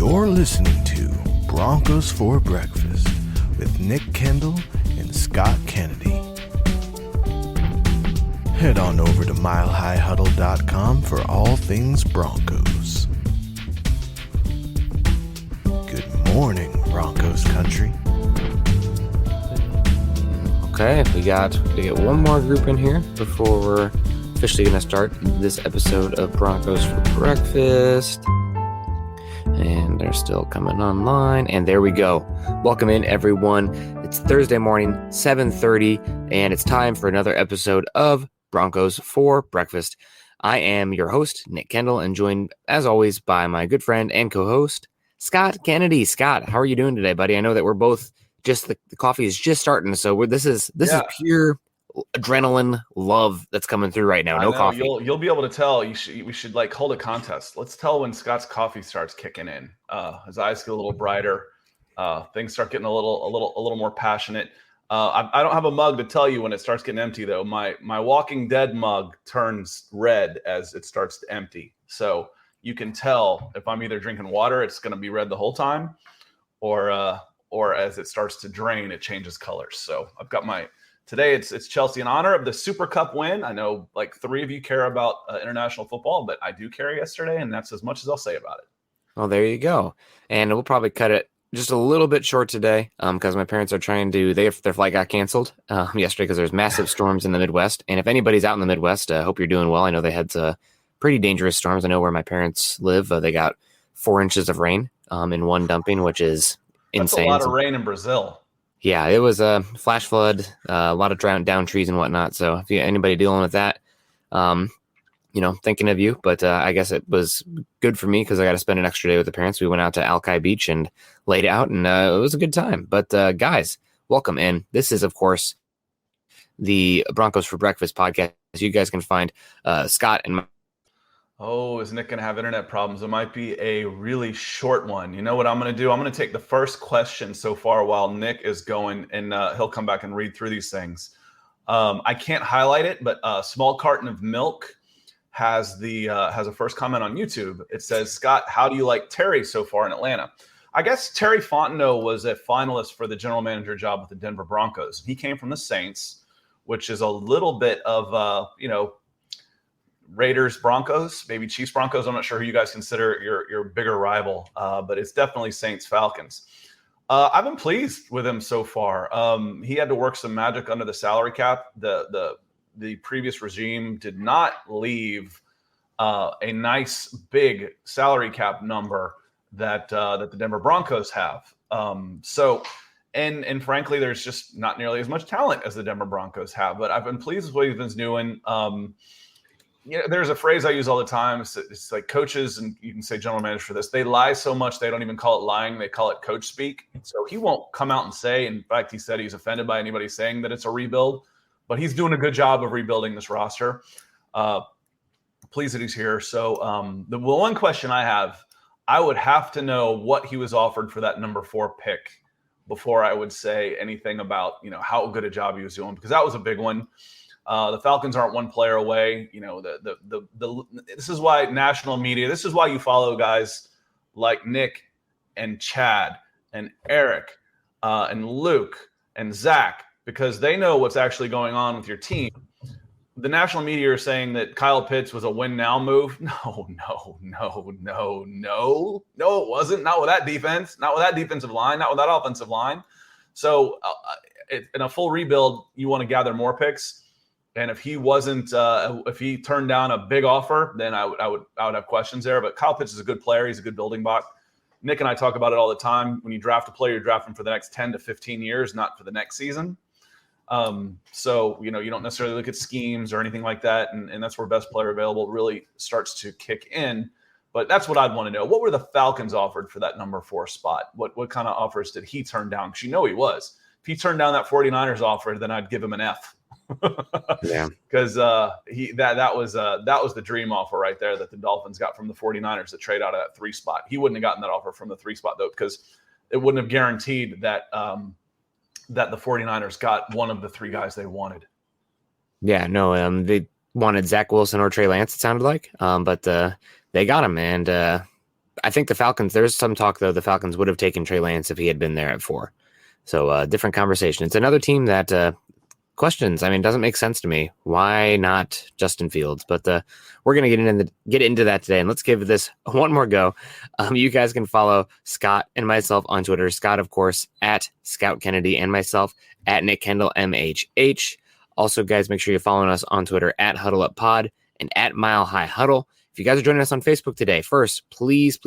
You're listening to Broncos for Breakfast with Nick Kendell and Scott Kennedy. Head on over to milehighhuddle.com for all things Broncos. Good morning, Broncos country. Okay, we got to get one more group in here before we're officially going to start this episode of Broncos for Breakfast. And they're still coming online. And there we go. Welcome in, everyone. It's Thursday morning, 7:30, and it's time for another episode of Broncos for Breakfast. I am your host, Nick Kendell, and joined, as always, by my good friend and co-host, Scott Kennedy. Scott, how are you doing today, buddy? I know that we're both just the coffee is just starting, so this is pure adrenaline love that's coming through right now. No coffee. You'll be able to tell. We should like hold a contest. Let's tell when Scott's coffee starts kicking in. His eyes get a little brighter. Things start getting a little more passionate. I don't have a mug to tell you when it starts getting empty though. My Walking Dead mug turns red as it starts to empty. So you can tell if I'm either drinking water, it's going to be red the whole time, or as it starts to drain, it changes colors. So I've got today it's Chelsea in honor of the Super Cup win. I know like three of you care about international football, but I do care yesterday, and that's as much as I'll say about it. Well, there you go. And we'll probably cut it just a little bit short today because my parents are trying to, their flight got canceled yesterday because there's massive storms in the Midwest. And if anybody's out in the Midwest, I hope you're doing well. I know they had pretty dangerous storms. I know where my parents live. They got 4 inches of rain in one dumping, which is insane. That's a lot of rain in Brazil. Yeah, it was a flash flood, a lot of down trees and whatnot. So if anybody dealing with that, thinking of you. But I guess it was good for me because I got to spend an extra day with the parents. We went out to Alki Beach and laid out, and it was a good time. But guys, welcome in. This is, of course, the Broncos for Breakfast podcast. You guys can find Scott and Oh, is Nick going to have internet problems? It might be a really short one. You know what I'm going to do? I'm going to take the first question so far while Nick is going, and he'll come back and read through these things. I can't highlight it, but Small Carton of Milk has a first comment on YouTube. It says, Scott, how do you like Terry so far in Atlanta? I guess Terry Fontenot was a finalist for the general manager job with the Denver Broncos. He came from the Saints, which is a little bit of, Raiders, Broncos, maybe Chiefs, Broncos. I'm not sure who you guys consider your bigger rival, but it's definitely Saints, Falcons. I've been pleased with him so far. He had to work some magic under the salary cap. The previous regime did not leave a nice big salary cap number that the Denver Broncos have. And frankly, there's just not nearly as much talent as the Denver Broncos have. But I've been pleased with what he's been doing. There's a phrase I use all the time. It's like coaches, and you can say general manager for this, they lie so much they don't even call it lying. They call it coach speak. So he won't come out and say, in fact, he said he's offended by anybody saying that it's a rebuild, but he's doing a good job of rebuilding this roster. Pleased that he's here. So the one question I would have to know what he was offered for that number 4 pick before I would say anything about, how good a job he was doing, because that was a big one. The Falcons aren't one player away. This is why national media, this is why you follow guys like Nick and Chad and Eric and Luke and Zach, because they know what's actually going on with your team. The national media are saying that Kyle Pitts was a win now move. No, it wasn't. Not with that defense, not with that defensive line, not with that offensive line. So in a full rebuild, you want to gather more picks. And if he wasn't, if he turned down a big offer, then I would have questions there. But Kyle Pitts is a good player. He's a good building block. Nick and I talk about it all the time. When you draft a player, you draft him for the next 10 to 15 years, not for the next season. So, you don't necessarily look at schemes or anything like that. And that's where best player available really starts to kick in. But that's what I'd want to know. What were the Falcons offered for that number 4 spot? What kind of offers did he turn down? Because he was. If he turned down that 49ers offer, then I'd give him an F. Yeah, because that was the dream offer right there that the Dolphins got from the 49ers to trade out of that 3 spot. He wouldn't have gotten that offer from the 3 spot though, because it wouldn't have guaranteed that that the 49ers got one of the 3 guys they wanted. Yeah, no, they wanted Zach Wilson or Trey Lance, it sounded like, but they got him, and I think the Falcons, there's some talk, though, the Falcons would have taken Trey Lance if he had been there at 4. So different conversation. It's another team that questions. I mean, it doesn't make sense to me. Why not Justin Fields? But we're going to get into that today. And let's give this one more go. You guys can follow Scott and myself on Twitter. Scott, of course, at Scout Kennedy, and myself at Nick Kendell, MHH. Also, guys, make sure you're following us on Twitter at Huddle Up Pod and at Mile High Huddle. If you guys are joining us on Facebook today, first, please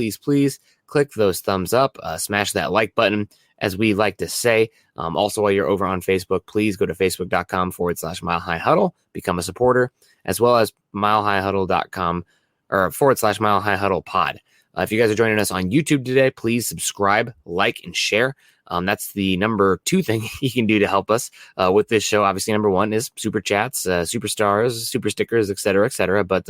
click those thumbs up, smash that like button, as we like to say. Also, while you're over on Facebook, please go to facebook.com/Mile High Huddle, become a supporter, as well as milehighhuddle.com or /Mile High Huddle pod. If you guys are joining us on YouTube today, please subscribe, like, and share. That's the number 2 thing you can do to help us with this show. Obviously, number 1 is super chats, superstars, super stickers, et cetera, but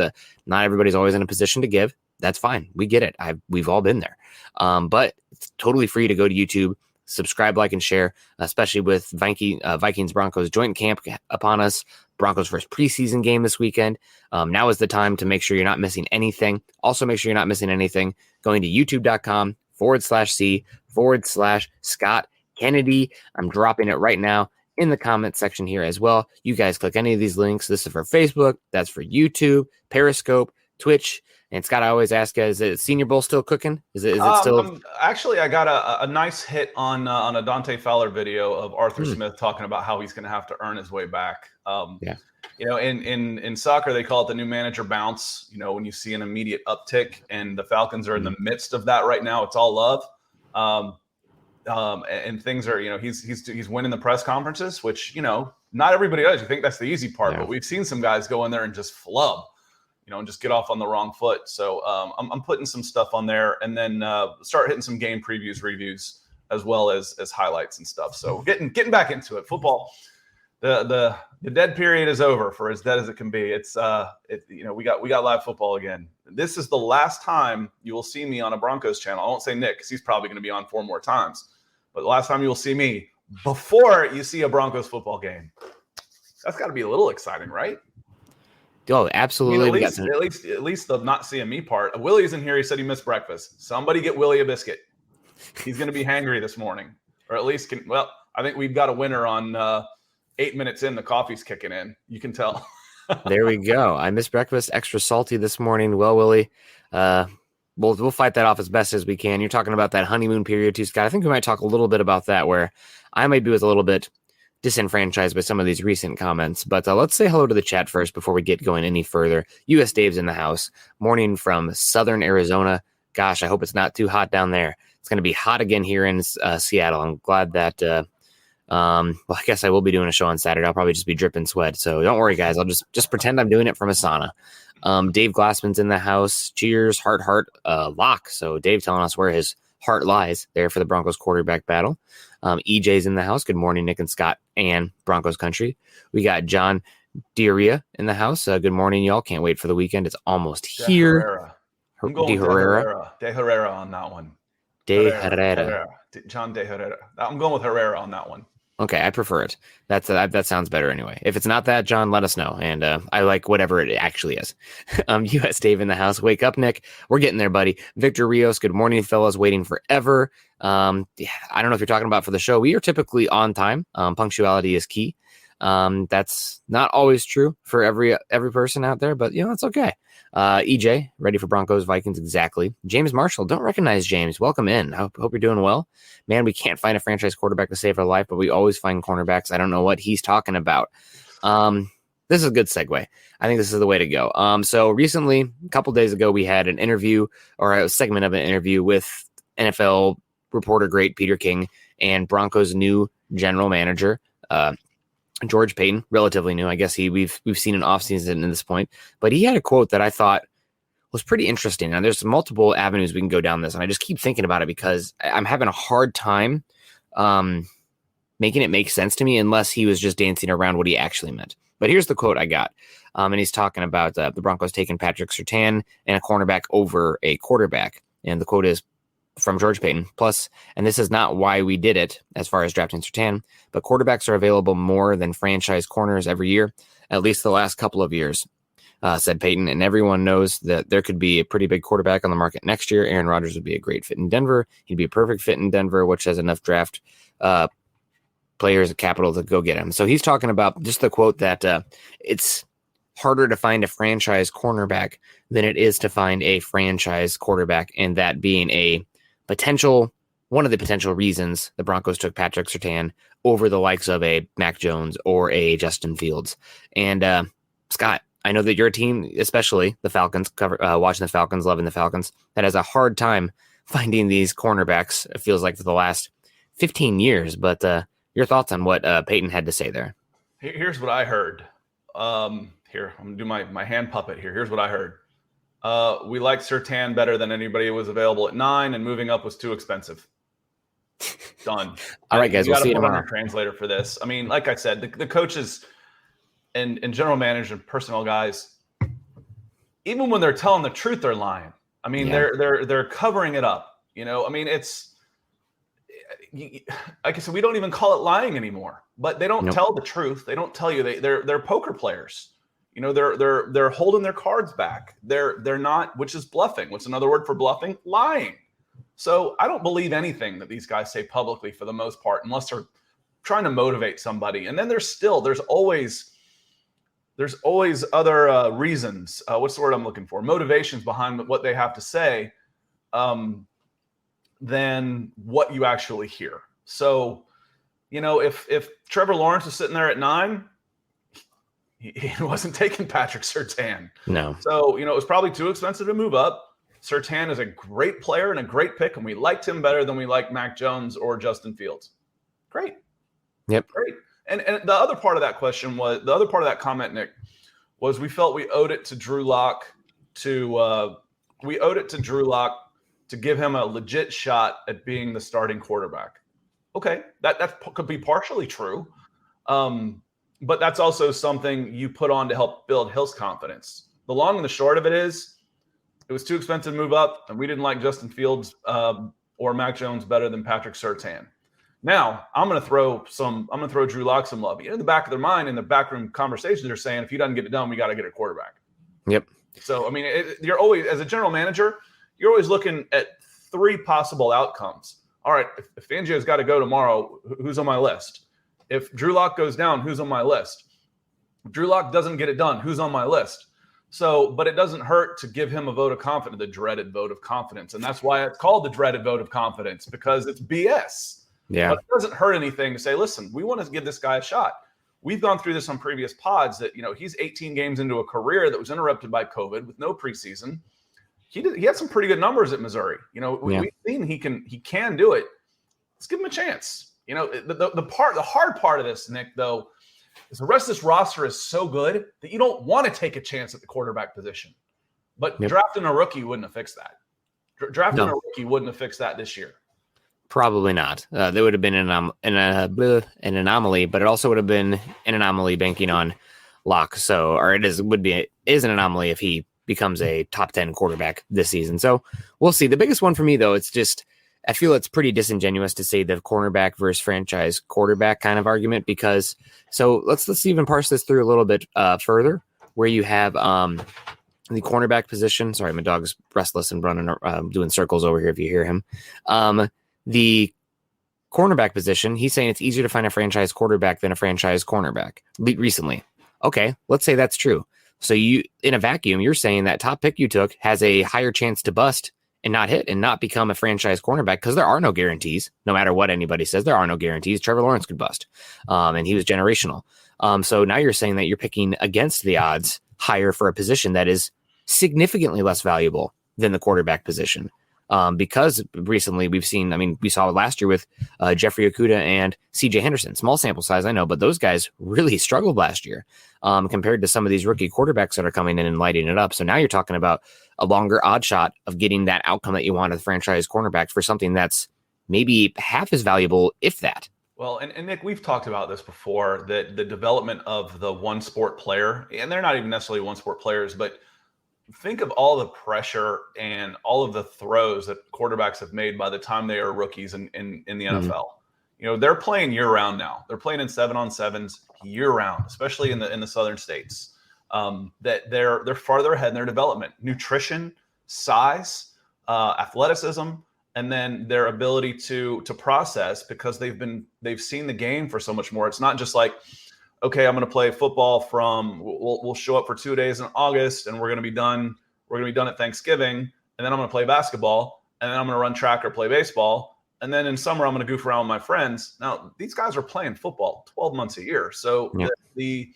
not everybody's always in a position to give. That's fine. We get it. We've all been there. But it's totally free to go to YouTube, subscribe, like, and share, especially with Vikings Broncos joint camp upon us. Broncos first preseason game this weekend. Now is the time to make sure you're not missing anything. Also, make sure you're not missing anything going to youtube.com/C/Scott Kennedy. I'm dropping it right now in the comment section here as well. You guys click any of these links. This is for Facebook. That's for YouTube, Periscope, Twitch. And Scott, I always ask, is it Senior Bowl still cooking? Is it still? Actually, I got a nice hit on a Dante Fowler video of Arthur Smith talking about how he's going to have to earn his way back. In soccer, they call it the new manager bounce. When you see an immediate uptick, and the Falcons are in the midst of that right now. It's all love. And things are, he's winning the press conferences, which, not everybody does. You think that's the easy part, but we've seen some guys go in there and just flub, and just get off on the wrong foot. So I'm putting some stuff on there, and then start hitting some game previews, reviews, as well as highlights and stuff. So getting back into it. Football, the dead period is over, for as dead as it can be. It's we got live football again. This is the last time you will see me on a Broncos channel. I won't say Nick, because he's probably going to be on 4 more times. But the last time you will see me before you see a Broncos football game. That's got to be a little exciting, right? Oh, absolutely. I mean, at least the not seeing me part. Willie's in here. He said he missed breakfast. Somebody get Willie a biscuit. He's going to be hangry this morning, or at least I think we've got a winner on 8 minutes in. The coffee's kicking in. You can tell. There we go. I missed breakfast, extra salty this morning. Well, Willie, we'll fight that off as best as we can. You're talking about that honeymoon period too, Scott. I think we might talk a little bit about that, where I might be a little bit disenfranchised by some of these recent comments. But let's say hello to the chat first before we get going any further. US Dave's in the house. Morning from Southern Arizona. Gosh, I hope it's not too hot down there. It's going to be hot again here in Seattle. I'm glad that I guess I will be doing a show on Saturday. I'll probably just be dripping sweat. So don't worry, guys. I'll just pretend I'm doing it from a sauna. Dave Glassman's in the house. Cheers, heart, lock. So Dave telling us where his heart lies there for the Broncos quarterback battle. EJ's in the house. Good morning, Nick and Scott and Broncos country. We got John Diarrhea in the house. Good morning, y'all. Can't wait for the weekend. It's almost here. I'm going De Herrera on that one. Herrera. John De Herrera. I'm going with Herrera on that one. Okay, I prefer it. That sounds better anyway. If it's not that, John, let us know. And I like whatever it actually is. US Dave in the house. Wake up, Nick. We're getting there, buddy. Victor Rios. Good morning, fellas. Waiting forever. I don't know if you're talking about for the show. We are typically on time. Punctuality is key. That's not always true for every person out there, but it's okay. EJ, ready for Broncos, Vikings, exactly. James Marshall, don't recognize James. Welcome in. Hope you're doing well. Man, we can't find a franchise quarterback to save our life, but we always find cornerbacks. I don't know what he's talking about. This is a good segue. I think this is the way to go. So recently, a couple days ago, we had an interview, or a segment of an interview with NFL reporter great Peter King and Broncos' new general manager, George Paton, relatively new. I guess we've seen an offseason at this point, but he had a quote that I thought was pretty interesting. Now, there's multiple avenues we can go down this, and I just keep thinking about it because I'm having a hard time making it make sense to me unless he was just dancing around what he actually meant. But here's the quote I got, and he's talking about the Broncos taking Patrick Surtain and a cornerback over a quarterback, and the quote is from George Paton. Plus, and this is not why we did it as far as drafting Surtain, but quarterbacks are available more than franchise corners every year, at least the last couple of years. said Paton, and everyone knows that there could be a pretty big quarterback on the market next year. Aaron Rodgers would be a great fit in Denver. He'd be a perfect fit in Denver, which has enough draft players and capital to go get him. So he's talking about just the quote that it's harder to find a franchise cornerback than it is to find a franchise quarterback, and that being one of the potential reasons the Broncos took Patrick Surtain over the likes of a Mac Jones or a Justin Fields. And Scott, I know that your team, especially the Falcons, watching the Falcons, loving the Falcons, that has a hard time finding these cornerbacks, it feels like, for the last 15 years. But your thoughts on what Paton had to say there? Here's what I heard. Here, I'm going to do my hand puppet here. Here's what I heard. We like Surtain better than anybody who was available at 9, and moving up was too expensive. Done. All right, guys, we'll see you tomorrow. Translator for this. I mean, like I said, the coaches and general managers and personnel guys, even when they're telling the truth, they're lying. I mean, they're covering it up. I mean, it's like I said, we don't even call it lying anymore. But they don't tell the truth. They don't tell you. They're poker players. They're holding their cards back. They're not, which is bluffing. What's another word for bluffing? Lying. So I don't believe anything that these guys say publicly for the most part, unless they're trying to motivate somebody. And then there's always other reasons. What's the word I'm looking for? Motivations behind what they have to say than what you actually hear. So, if Trevor Lawrence was sitting there at 9, he wasn't taking Patrick Surtain. No. So, it was probably too expensive to move up. Surtain is a great player and a great pick, and we liked him better than we liked Mac Jones or Justin Fields. Great. Yep. Great. And the other part of that question was, the other part of that comment, Nick, was we felt we owed it to Drew Lock to give him a legit shot at being the starting quarterback. Okay, that could be partially true. But that's also something you put on to help build his confidence. The long and the short of it is, it was too expensive to move up, and we didn't like Justin Fields or Mac Jones better than Patrick Surtain. Now, I'm going to throw Drew Lock some love. In the back of their mind, in the backroom conversations, they're saying, if he doesn't get it done, we got to get a quarterback. Yep. So, I mean, you're always, as a general manager, you're always looking at 3 possible outcomes. All right, if Fangio's got to go tomorrow, who's on my list? If Drew Lock goes down, who's on my list? If Drew Lock doesn't get it done, who's on my list? So, but it doesn't hurt to give him a vote of confidence, the dreaded vote of confidence. And that's why it's called the dreaded vote of confidence, because it's BS. Yeah. But it doesn't hurt anything to say, listen, we want to give this guy a shot. We've gone through this on previous pods that, he's 18 games into a career that was interrupted by COVID with no preseason. He had some pretty good numbers at Missouri. We've seen he can do it. Let's give him a chance. The hard part of this, Nick, though, is the rest of this roster is so good that you don't want to take a chance at the quarterback position. But drafting a rookie wouldn't have fixed that. Drafting a rookie wouldn't have fixed that this year. Probably not. There would have been an anomaly, but it also would have been an anomaly banking on Locke. So, or is an anomaly if he becomes a top 10 quarterback this season. So we'll see. The biggest one for me, though, I feel it's pretty disingenuous to say the cornerback versus franchise quarterback kind of argument, because let's even parse this through a little bit further, where you have the cornerback position. Sorry, my dog's restless and running, doing circles over here if you hear him. The cornerback position, he's saying it's easier to find a franchise quarterback than a franchise cornerback recently. Okay, let's say that's true. So you, in a vacuum, you're saying that top pick you took has a higher chance to bust and not hit and not become a franchise cornerback, because there are no guarantees. No matter what anybody says, there are no guarantees. Trevor Lawrence could bust, and he was generational. So now you're saying that you're picking against the odds higher for a position that is significantly less valuable than the quarterback position. Because recently we saw it last year with Jeffrey Okudah and CJ Henderson. Small sample size, I know, but those guys really struggled last year compared to some of these rookie quarterbacks that are coming in and lighting it up. So now you're talking about a longer odd shot of getting that outcome that you want as franchise cornerback for something that's maybe half as valuable, if that. Well, and Nick, we've talked about this before, that the development of the one sport player, and they're not even necessarily one sport players, but think of all the pressure and all of the throws that quarterbacks have made by the time they are rookies in the NFL. They're playing year round now. They're playing in 7-on-7s year round, especially in the southern states. that they're farther ahead in their development, nutrition, size, athleticism, and then their ability to process, because they've seen the game for so much more. It's not just like, okay, I'm going to play football we'll show up for 2 days in August and we're going to be done. We're going to be done at Thanksgiving, and then I'm going to play basketball, and then I'm going to run track or play baseball, and then in summer I'm going to goof around with my friends. Now these guys are playing football 12 months a year, so the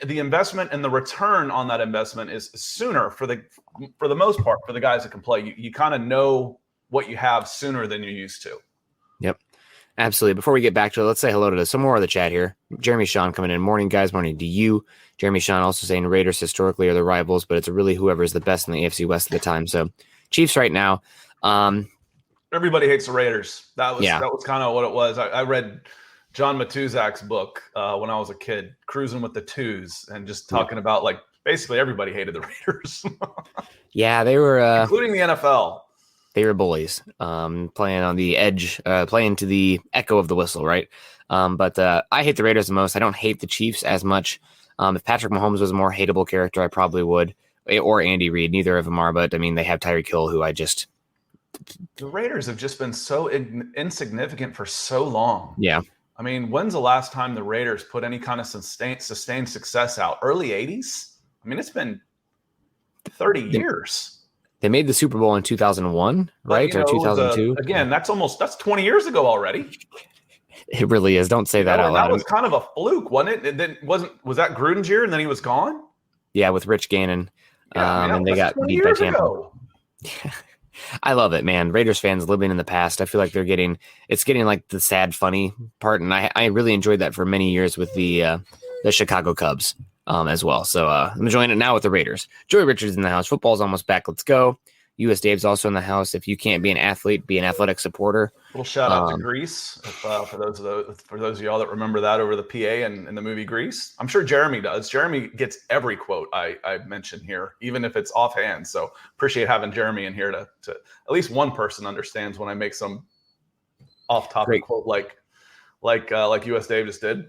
investment and the return on that investment is sooner for the most part for the guys that can play. You kind of know what you have sooner than you used to. Yep. Absolutely. Before we get back to it, let's say hello to some more of the chat here. Jeremy Sean coming in. Morning, guys. Morning to you. Jeremy Sean also saying Raiders historically are the rivals, but it's really whoever is the best in the AFC West at the time. So Chiefs right now. Everybody hates the Raiders. That was kind of what it was. I read John Matuzak's book when I was a kid, Cruising with the Twos, and just talking about like basically everybody hated the Raiders. Yeah, they were including the NFL. They were bullies, playing on the edge, playing to the echo of the whistle, right? But I hate the Raiders the most. I don't hate the Chiefs as much. If Patrick Mahomes was a more hateable character, I probably would. Or Andy Reid. Neither of them are, but I mean, they have Tyreek Hill, who I just... The Raiders have just been so insignificant for so long. Yeah. I mean, when's the last time the Raiders put any kind of sustained success out? Early 80s? I mean, it's been 30 years. They made the Super Bowl in 2001, right? Or 2002. Again, that's 20 years ago already. It really is. Don't say that out loud. That was kind of a fluke, wasn't it? Was that Gruden's year and then he was gone? Yeah, with Rich Gannon. And they got beat by Tampa. I love it, man. Raiders fans living in the past. I feel like it's getting like the sad, funny part. And I really enjoyed that for many years with the Chicago Cubs. As well. So I'm enjoying it now with the Raiders. Joey Richards in the house. Football's almost back. Let's go. US Dave's also in the house. If you can't be an athlete, be an athletic supporter. Little shout out to Grease for those of y'all that remember that over the PA and in the movie Grease. I'm sure Jeremy does. Jeremy gets every quote I mention here, even if it's offhand. So appreciate having Jeremy in here to at least one person understands when I make some off-topic quote like US Dave just did.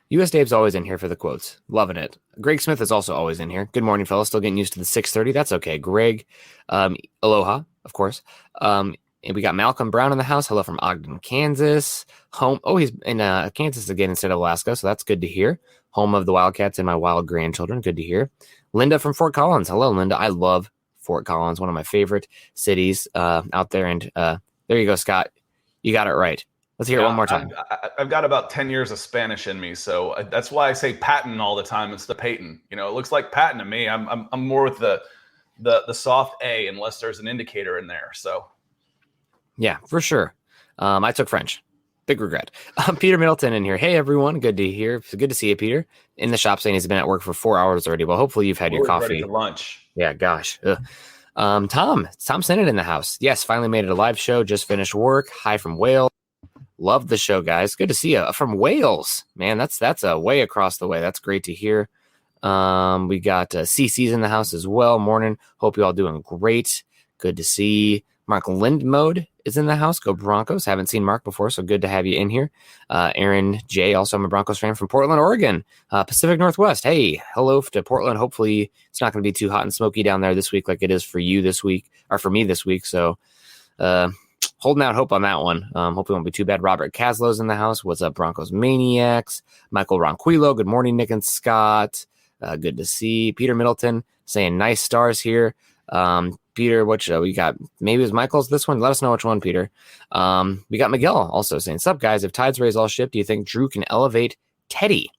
US Dave's always in here for the quotes. Loving it. Greg Smith is also always in here. Good morning, fellas. Still getting used to the 6:30. That's okay. Greg, aloha, of course. And we got Malcolm Brown in the house. Hello from Ogden, Kansas. Home. Oh, he's in Kansas again instead of Alaska, so that's good to hear. Home of the Wildcats and my wild grandchildren. Good to hear. Linda from Fort Collins. Hello, Linda. I love Fort Collins, one of my favorite cities out there. And there you go, Scott. You got it right. Let's hear it one more time. I've got about 10 years of Spanish in me, so that's why I say Paton all the time instead of Peyton. You know, it looks like Paton to me. I'm more with the soft A unless there's an indicator in there. So, yeah, for sure. I took French. Big regret. Peter Middleton in here. Hey, everyone. Good to hear. Good to see you, Peter. In the shop saying he's been at work for 4 hours already. Well, hopefully you've had your coffee. Ready for lunch. Yeah, gosh. Tom Sennett in the house. Yes, finally made it a live show. Just finished work. Hi from Wales. Love the show, guys. Good to see you from Wales, man. That's a way across the way. That's great to hear. We got CC's in the house as well. Morning. Hope you all doing great. Good to see Mark Lindmode is in the house. Go Broncos. Haven't seen Mark before, so good to have you in here. Aaron J. Also, I'm a Broncos fan from Portland, Oregon, Pacific Northwest. Hey, hello to Portland. Hopefully, it's not going to be too hot and smoky down there this week, like it is for you this week, or for me this week. So, holding out hope on that one. Hopefully it won't be too bad. Robert Caslow's in the house. What's up, Broncos Maniacs? Michael Ronquillo. Good morning, Nick and Scott. Good to see. Peter Middleton saying nice stars here. Peter, which we got? Maybe it was Michael's this one. Let us know which one, Peter. We got Miguel also saying, sup, guys? If Tides raise all ship, do you think Drew can elevate Teddy?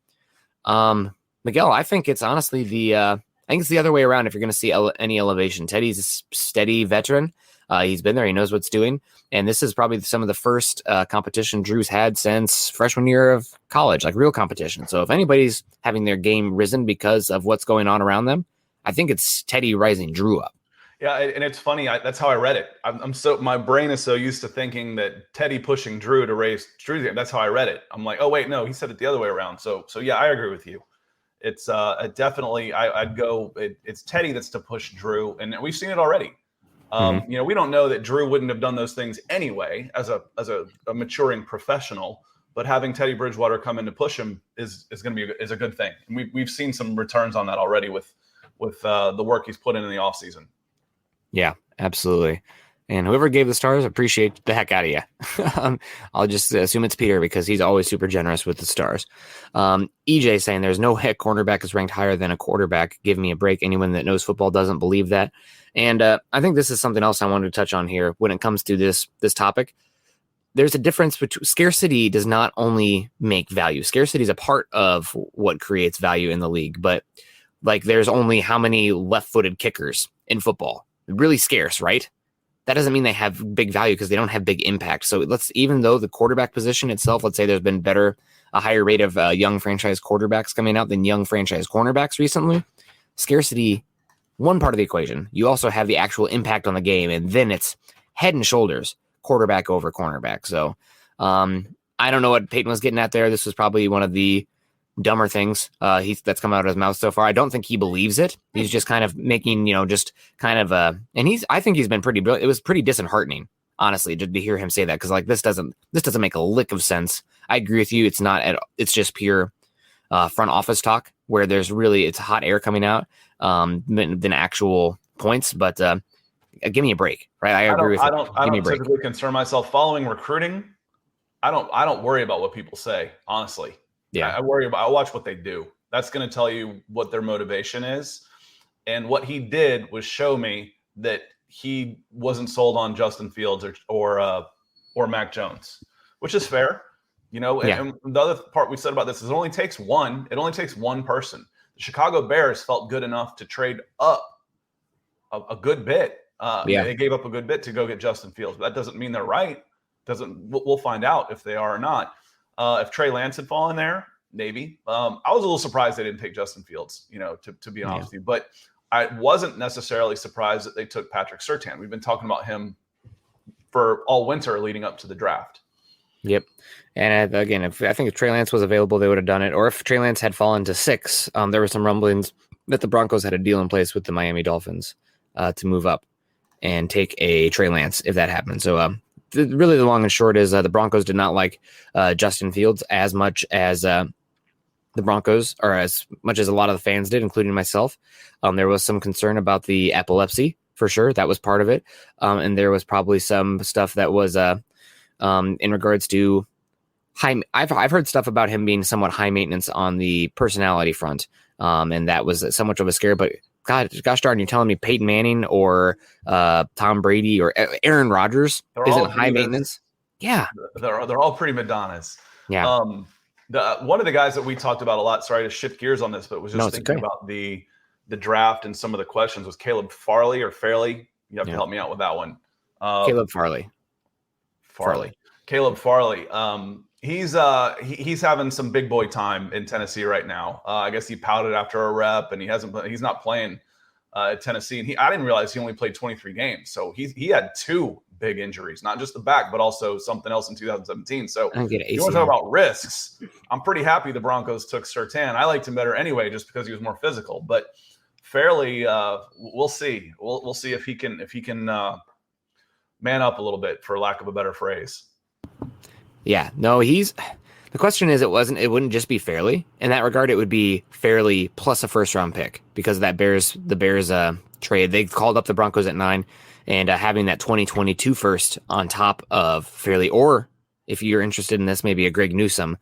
Miguel, I think it's honestly I think it's the other way around if you're going to see any elevation. Teddy's a steady veteran. He's been there. He knows what's doing. And this is probably some of the first competition Drew's had since freshman year of college, like real competition. So if anybody's having their game risen because of what's going on around them, I think it's Teddy rising Drew up. Yeah, and it's funny. That's how I read it. My brain is so used to thinking that Teddy pushing Drew to raise Drew's game. That's how I read it. I'm like, oh wait, no, he said it the other way around. So yeah, I agree with you. It's definitely I'd go. It's Teddy that's to push Drew, and we've seen it already. You know, we don't know that Drew wouldn't have done those things anyway as a maturing professional, but having Teddy Bridgewater come in to push him is going to be a good thing. And we've seen some returns on that already with the work he's put in the offseason. Yeah, absolutely. And whoever gave the stars, appreciate the heck out of you. I'll just assume it's Peter because he's always super generous with the stars. EJ saying there's no heck cornerback is ranked higher than a quarterback. Give me a break. Anyone that knows football doesn't believe that. And I think this is something else I wanted to touch on here when it comes to this topic. There's a difference between scarcity does not only make value. Scarcity is a part of what creates value in the league, but like there's only how many left-footed kickers in football. Really scarce, right? That doesn't mean they have big value because they don't have big impact. So even though the quarterback position itself, let's say there's been a higher rate of young franchise quarterbacks coming out than young franchise cornerbacks recently, scarcity, one part of the equation. You also have the actual impact on the game, and then it's head and shoulders quarterback over cornerback. So I don't know what Peyton was getting at there. This was probably one of the dumber things that's come out of his mouth so far. I don't think he believes it. He's just kind of making, just kind of I think he's been pretty brilliant. It was pretty disheartening, honestly, to hear him say that, because like this doesn't make a lick of sense. I agree with you. It's just pure front office talk where it's hot air coming out than actual points. But give me a break, right? I agree with you. I don't typically concern myself following recruiting. I don't worry about what people say, honestly. Yeah, I watch what they do. That's going to tell you what their motivation is. And what he did was show me that he wasn't sold on Justin Fields or Mac Jones, which is fair. And the other part we said about this is it only takes one person. The Chicago Bears felt good enough to trade up a good bit. They gave up a good bit to go get Justin Fields. But that doesn't mean they're right. We'll find out if they are or not. If Trey Lance had fallen there, maybe. I was a little surprised they didn't take Justin Fields, to be honest with you. But I wasn't necessarily surprised that they took Patrick Surtain. We've been talking about him for all winter leading up to the draft. Yep. And again, I think if Trey Lance was available, they would have done it. Or if Trey Lance had fallen to 6, there were some rumblings that the Broncos had a deal in place with the Miami Dolphins to move up and take a Trey Lance if that happened. So, really, the long and short is the Broncos did not like Justin Fields as much as the Broncos, or as much as a lot of the fans did, including myself. There was some concern about the epilepsy, for sure. That was part of it. And there was probably some stuff that was in regards to high. I've heard stuff about him being somewhat high maintenance on the personality front. And that was so much of a scare. But gosh darn, you're telling me Peyton Manning or Tom Brady or Aaron Rodgers isn't high maintenance? Yeah. They're all pretty Madonnas. Yeah. One of the guys that we talked about a lot, sorry to shift gears on this, but was just thinking about the draft and some of the questions, was Caleb Farley or Fairley. You have to help me out with that one. Caleb Farley. Caleb Farley. He's having some big boy time in Tennessee right now. I guess he pouted after a rep, and he's not playing at Tennessee. And I didn't realize he only played 23 games. So he had 2 big injuries, not just the back, but also something else in 2017. So you want to talk about risks? I'm pretty happy the Broncos took Surtain. I liked him better anyway, just because he was more physical. But Fairley, we'll see. We'll see if he can man up a little bit, for lack of a better phrase. Yeah, no, the question is, it wouldn't just be Fairley. In that regard, it would be Fairley plus a first round pick, because of that the Bears trade. They called up the Broncos at 9, and having that 2022 first on top of Fairley, or if you're interested in this, maybe a Greg Newsome.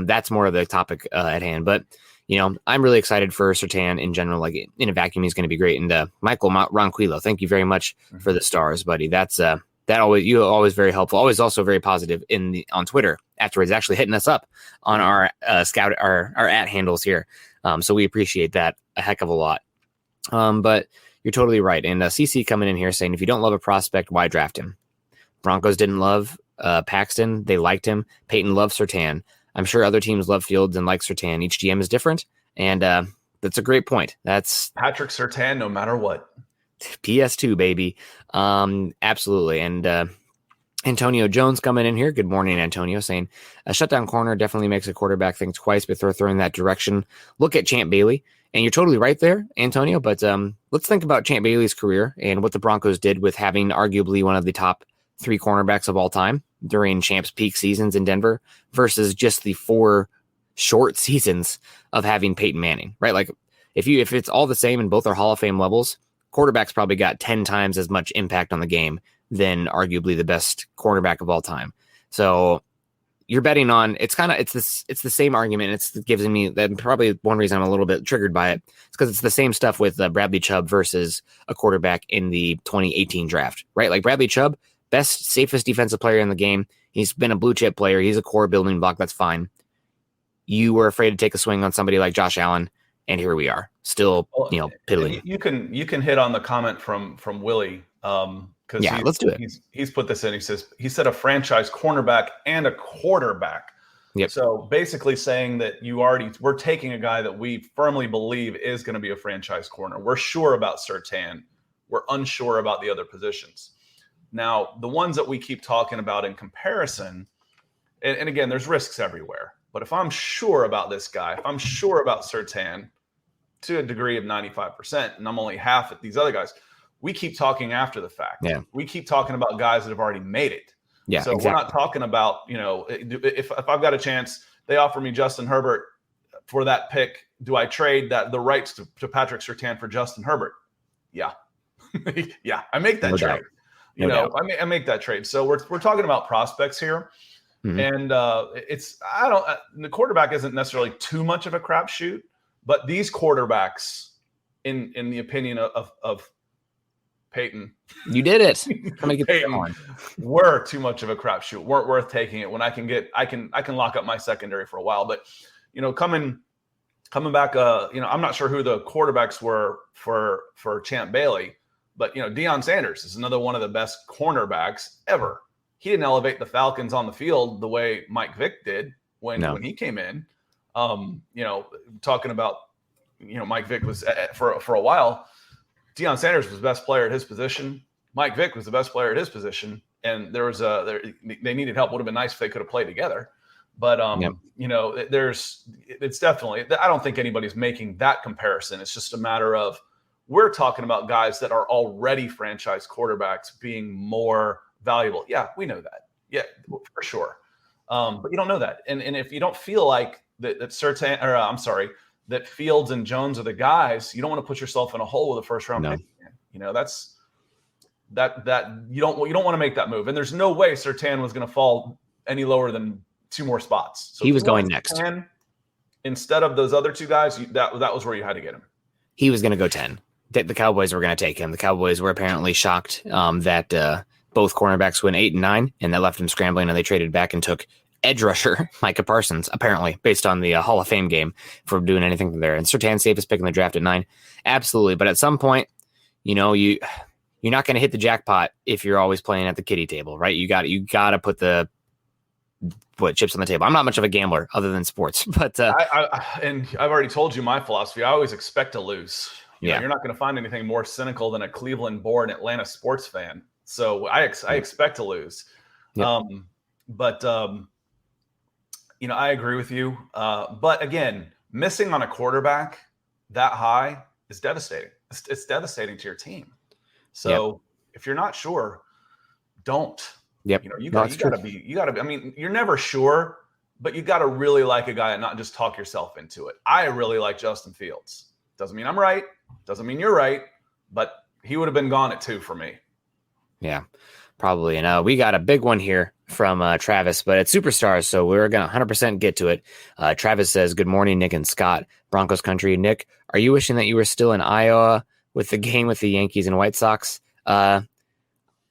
That's more of the topic at hand. But, I'm really excited for Surtain in general. Like, in a vacuum, he's going to be great. And Michael Ronquillo, thank you very much for the stars, buddy. That's you're always very helpful. Always also very positive on Twitter afterwards, actually hitting us up on our scout our at handles here. So we appreciate that a heck of a lot. But you're totally right. And CC coming in here saying, if you don't love a prospect, why draft him? Broncos didn't love Paxton. They liked him. Peyton loved Surtain. I'm sure other teams love Fields and like Surtain. Each GM is different. And that's a great point. That's Patrick Surtain, no matter what. PS2, baby. Absolutely. And Antonio Jones coming in here. Good morning, Antonio, saying a shutdown corner definitely makes a quarterback think twice before throwing that direction. Look at Champ Bailey. And you're totally right there, Antonio. But let's think about Champ Bailey's career and what the Broncos did with having arguably one of the top 3 cornerbacks of all time during Champ's peak seasons in Denver versus just the 4 short seasons of having Peyton Manning, right? Like if it's all the same and both are Hall of Fame levels, quarterback's probably got 10 times as much impact on the game than arguably the best cornerback of all time. So you're betting on it's the same argument. It's giving me that probably one reason I'm a little bit triggered by it. It's because it's the same stuff with Bradley Chubb versus a quarterback in the 2018 draft, right? Like Bradley Chubb, best, safest defensive player in the game. He's been a blue chip player. He's a core building block. That's fine. You were afraid to take a swing on somebody like Josh Allen, and here we are, still, piddling. You can hit on the comment from Willie. Because let's do it. He's put this in. He said a franchise cornerback and a quarterback. Yep. So basically saying that we're taking a guy that we firmly believe is going to be a franchise corner. We're sure about Surtain. We're unsure about the other positions. Now, the ones that we keep talking about in comparison, and again, there's risks everywhere. But if I'm sure about this guy, if I'm sure about Surtain to a degree of 95%, and I'm only half at these other guys, we keep talking after the fact. Yeah. We keep talking about guys that have already made it. Yeah. So exactly. We're not talking about, if I've got a chance, they offer me Justin Herbert for that pick. Do I trade the rights to Patrick Surtain for Justin Herbert? Yeah. Yeah. I make that trade. Doubt. I make that trade. So we're talking about prospects here. Mm-hmm. And the quarterback isn't necessarily too much of a crapshoot, but these quarterbacks in the opinion of Peyton. You did it. Peyton were too much of a crapshoot. Weren't worth taking it when I can lock up my secondary for a while. But coming back, I'm not sure who the quarterbacks were for Champ Bailey, but Dion Sanders is another one of the best cornerbacks ever. He didn't elevate the Falcons on the field the way Mike Vick did when he came in. Talking about Mike Vick was for a while. Dion Sanders was the best player at his position. Mike Vick was the best player at his position, and they needed help. Would have been nice if they could have played together, but it's definitely. I don't think anybody's making that comparison. It's just a matter of we're talking about guys that are already franchise quarterbacks being more valuable. Yeah, we know that. Yeah, for sure. But you don't know that, and if you don't feel like that Fields and Jones are the guys, you don't want to put yourself in a hole with a first round pick. That's that you don't want to make that move. And there's no way Surtain was going to fall any lower than 2 more spots. So he was going next. Instead of those other 2 guys, that was where you had to get him. He was going to go 10. The Cowboys were going to take him. The Cowboys were apparently shocked that both cornerbacks went 8 and 9, and that left him scrambling, and they traded back and took edge rusher Micah Parsons, apparently, based on the Hall of Fame game for doing anything there. And Surtain's safest pick in the draft at 9. Absolutely. But at some point, you're not going to hit the jackpot if you're always playing at the kiddie table, right? You got to put the chips on the table. I'm not much of a gambler other than sports, but and I've already told you my philosophy. I always expect to lose. You're not going to find anything more cynical than a Cleveland-born Atlanta sports fan. So I expect to lose. Yep. I agree with you. But again, missing on a quarterback that high is devastating. It's devastating to your team. So if you're not sure, don't. Yep. You gotta be. I mean, you're never sure, but you gotta really like a guy and not just talk yourself into it. I really like Justin Fields. Doesn't mean I'm right. Doesn't mean you're right. But he would have been gone at 2 for me. Yeah, probably. And we got a big one here from Travis, but it's Superstars, so we're going to 100% get to it. Travis says, good morning, Nick and Scott, Broncos country. Nick, are you wishing that you were still in Iowa with the game with the Yankees and White Sox? I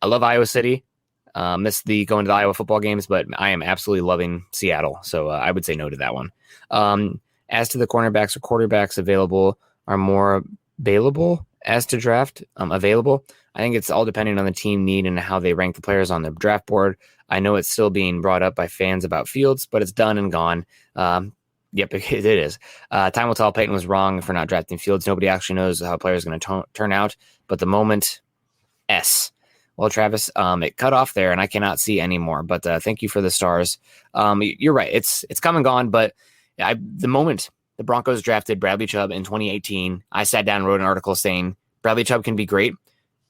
love Iowa City. Miss the going to the Iowa football games, but I am absolutely loving Seattle, so I would say no to that one. As to the cornerbacks or quarterbacks available are more available as to draft available, I think it's all depending on the team need and how they rank the players on the draft board. I know it's still being brought up by fans about Fields, but it's done and gone. Yep, it is. Time will tell. Peyton was wrong for not drafting Fields. Nobody actually knows how a player is going to turn out, but the moment, S. Well, Travis, it cut off there, and I cannot see anymore. But thank you for the stars. You're right. It's come and gone, but the moment the Broncos drafted Bradley Chubb in 2018, I sat down and wrote an article saying Bradley Chubb can be great.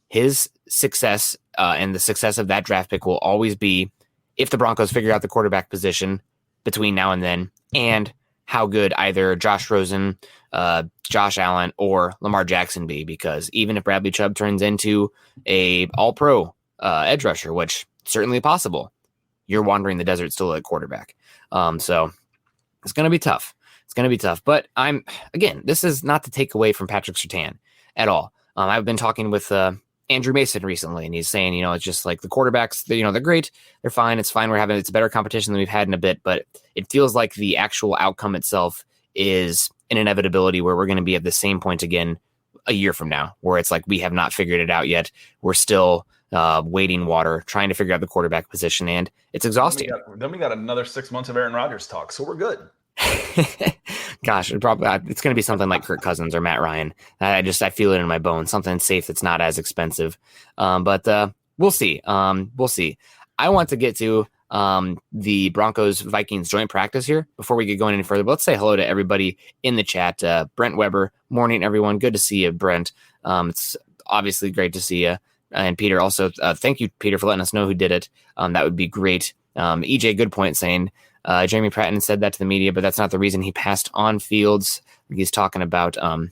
His success and the success of that draft pick will always be if the Broncos figure out the quarterback position between now and then, and how good either Josh Rosen, Josh Allen, or Lamar Jackson be, because even if Bradley Chubb turns into a all-pro edge rusher, which certainly possible, you're wandering the desert still at quarterback. So it's going to be tough. It's going to be tough. But this is not to take away from Patrick Surtain at all. I've been talking with Andrew Mason recently, and he's saying, it's just like the quarterbacks, they're great. They're fine. It's fine. It's better competition than we've had in a bit, but it feels like the actual outcome itself is an inevitability where we're going to be at the same point again a year from now, where it's like we have not figured it out yet. We're still wading water, trying to figure out the quarterback position, and it's exhausting. Then we got another 6 months of Aaron Rodgers talk, so we're good. Gosh, it's going to be something like Kirk Cousins or Matt Ryan. I feel it in my bones, something safe that's not as expensive. But we'll see. We'll see. I want to get to the Broncos Vikings joint practice here before we get going any further. But let's say hello to everybody in the chat. Brent Weber, morning, everyone. Good to see you, Brent. It's obviously great to see you. And Peter also, thank you, Peter, for letting us know who did it. That would be great. EJ, good point, saying Jeremy Pratton said that to the media, but that's not the reason he passed on Fields. He's talking about a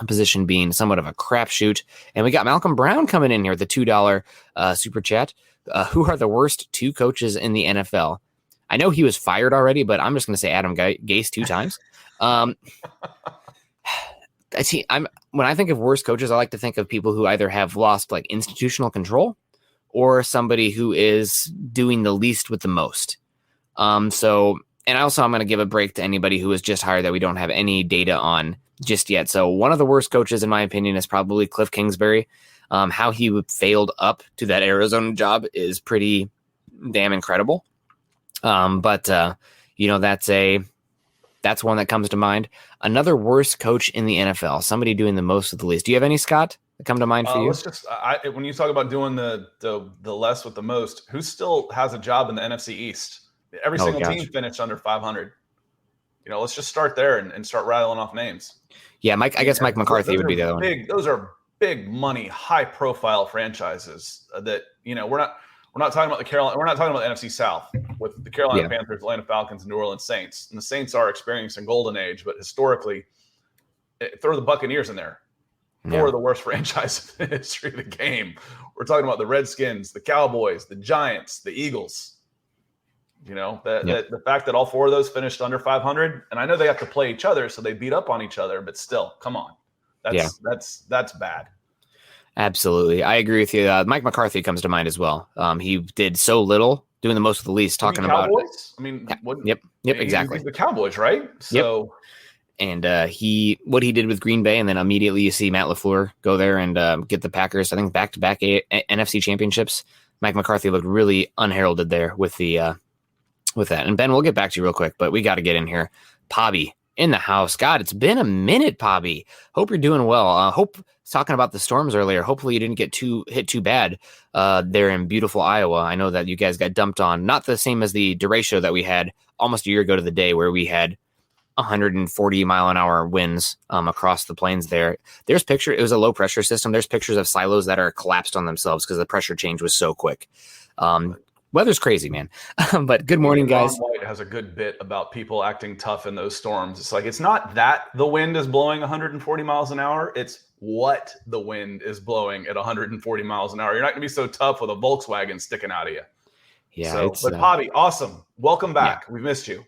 position being somewhat of a crapshoot. And we got Malcolm Brown coming in here with the $2 super chat. Who are the worst two coaches in the NFL? I know he was fired already, but I'm just going to say Adam Gase 2 times. When I think of worst coaches, I like to think of people who either have lost like institutional control or somebody who is doing the least with the most. And also I'm going to give a break to anybody who was just hired that we don't have any data on just yet. So one of the worst coaches, in my opinion, is probably Cliff Kingsbury. How he failed up to that Arizona job is pretty damn incredible. But that's one that comes to mind. Another worst coach in the NFL, somebody doing the most with the least. Do you have any, Scott, that come to mind for you? When you talk about doing the less with the most, who still has a job in the NFC East? Every single team finished under 500. Let's just start there and start rattling off names. Yeah, Mike McCarthy would be the other one. Those are big money, high profile franchises that we're not talking about we're not talking about the NFC South with the Carolina Panthers, Atlanta Falcons, and New Orleans Saints. And the Saints are experiencing a golden age, but historically, throw the Buccaneers in there. 4 of the worst franchises in the history of the game. We're talking about the Redskins, the Cowboys, the Giants, the Eagles. The fact that all 4 of those finished under 500, and I know they have to play each other, so they beat up on each other, but still, come on. That's bad. Absolutely. I agree with you. Mike McCarthy comes to mind as well. He did so little, doing the most with the least, talking about Cowboys? Exactly. The Cowboys, right? So And what he did with Green Bay, and then immediately you see Matt LaFleur go there and get the Packers, I think, back-to-back NFC championships. Mike McCarthy looked really unheralded there with that. And Ben, we'll get back to you real quick, but we got to get in here. Pobby in the house. God, it's been a minute, Pobby. Hope you're doing well. Talking about the storms earlier. Hopefully you didn't get hit too bad there in beautiful Iowa. I know that you guys got dumped on. Not the same as the derecho that we had almost a year ago to the day, where we had 140 mile an hour winds across the plains there. There's picture. It was a low pressure system. There's pictures of silos that are collapsed on themselves because the pressure change was so quick. Weather's crazy, man. But good morning, guys. Ron White has a good bit about people acting tough in those storms. It's like, it's not that the wind is blowing 140 miles an hour. It's what the wind is blowing at 140 miles an hour. You're not going to be so tough with a Volkswagen sticking out of you. Yeah. But Pobby, awesome. Welcome back. Yeah. We've missed you.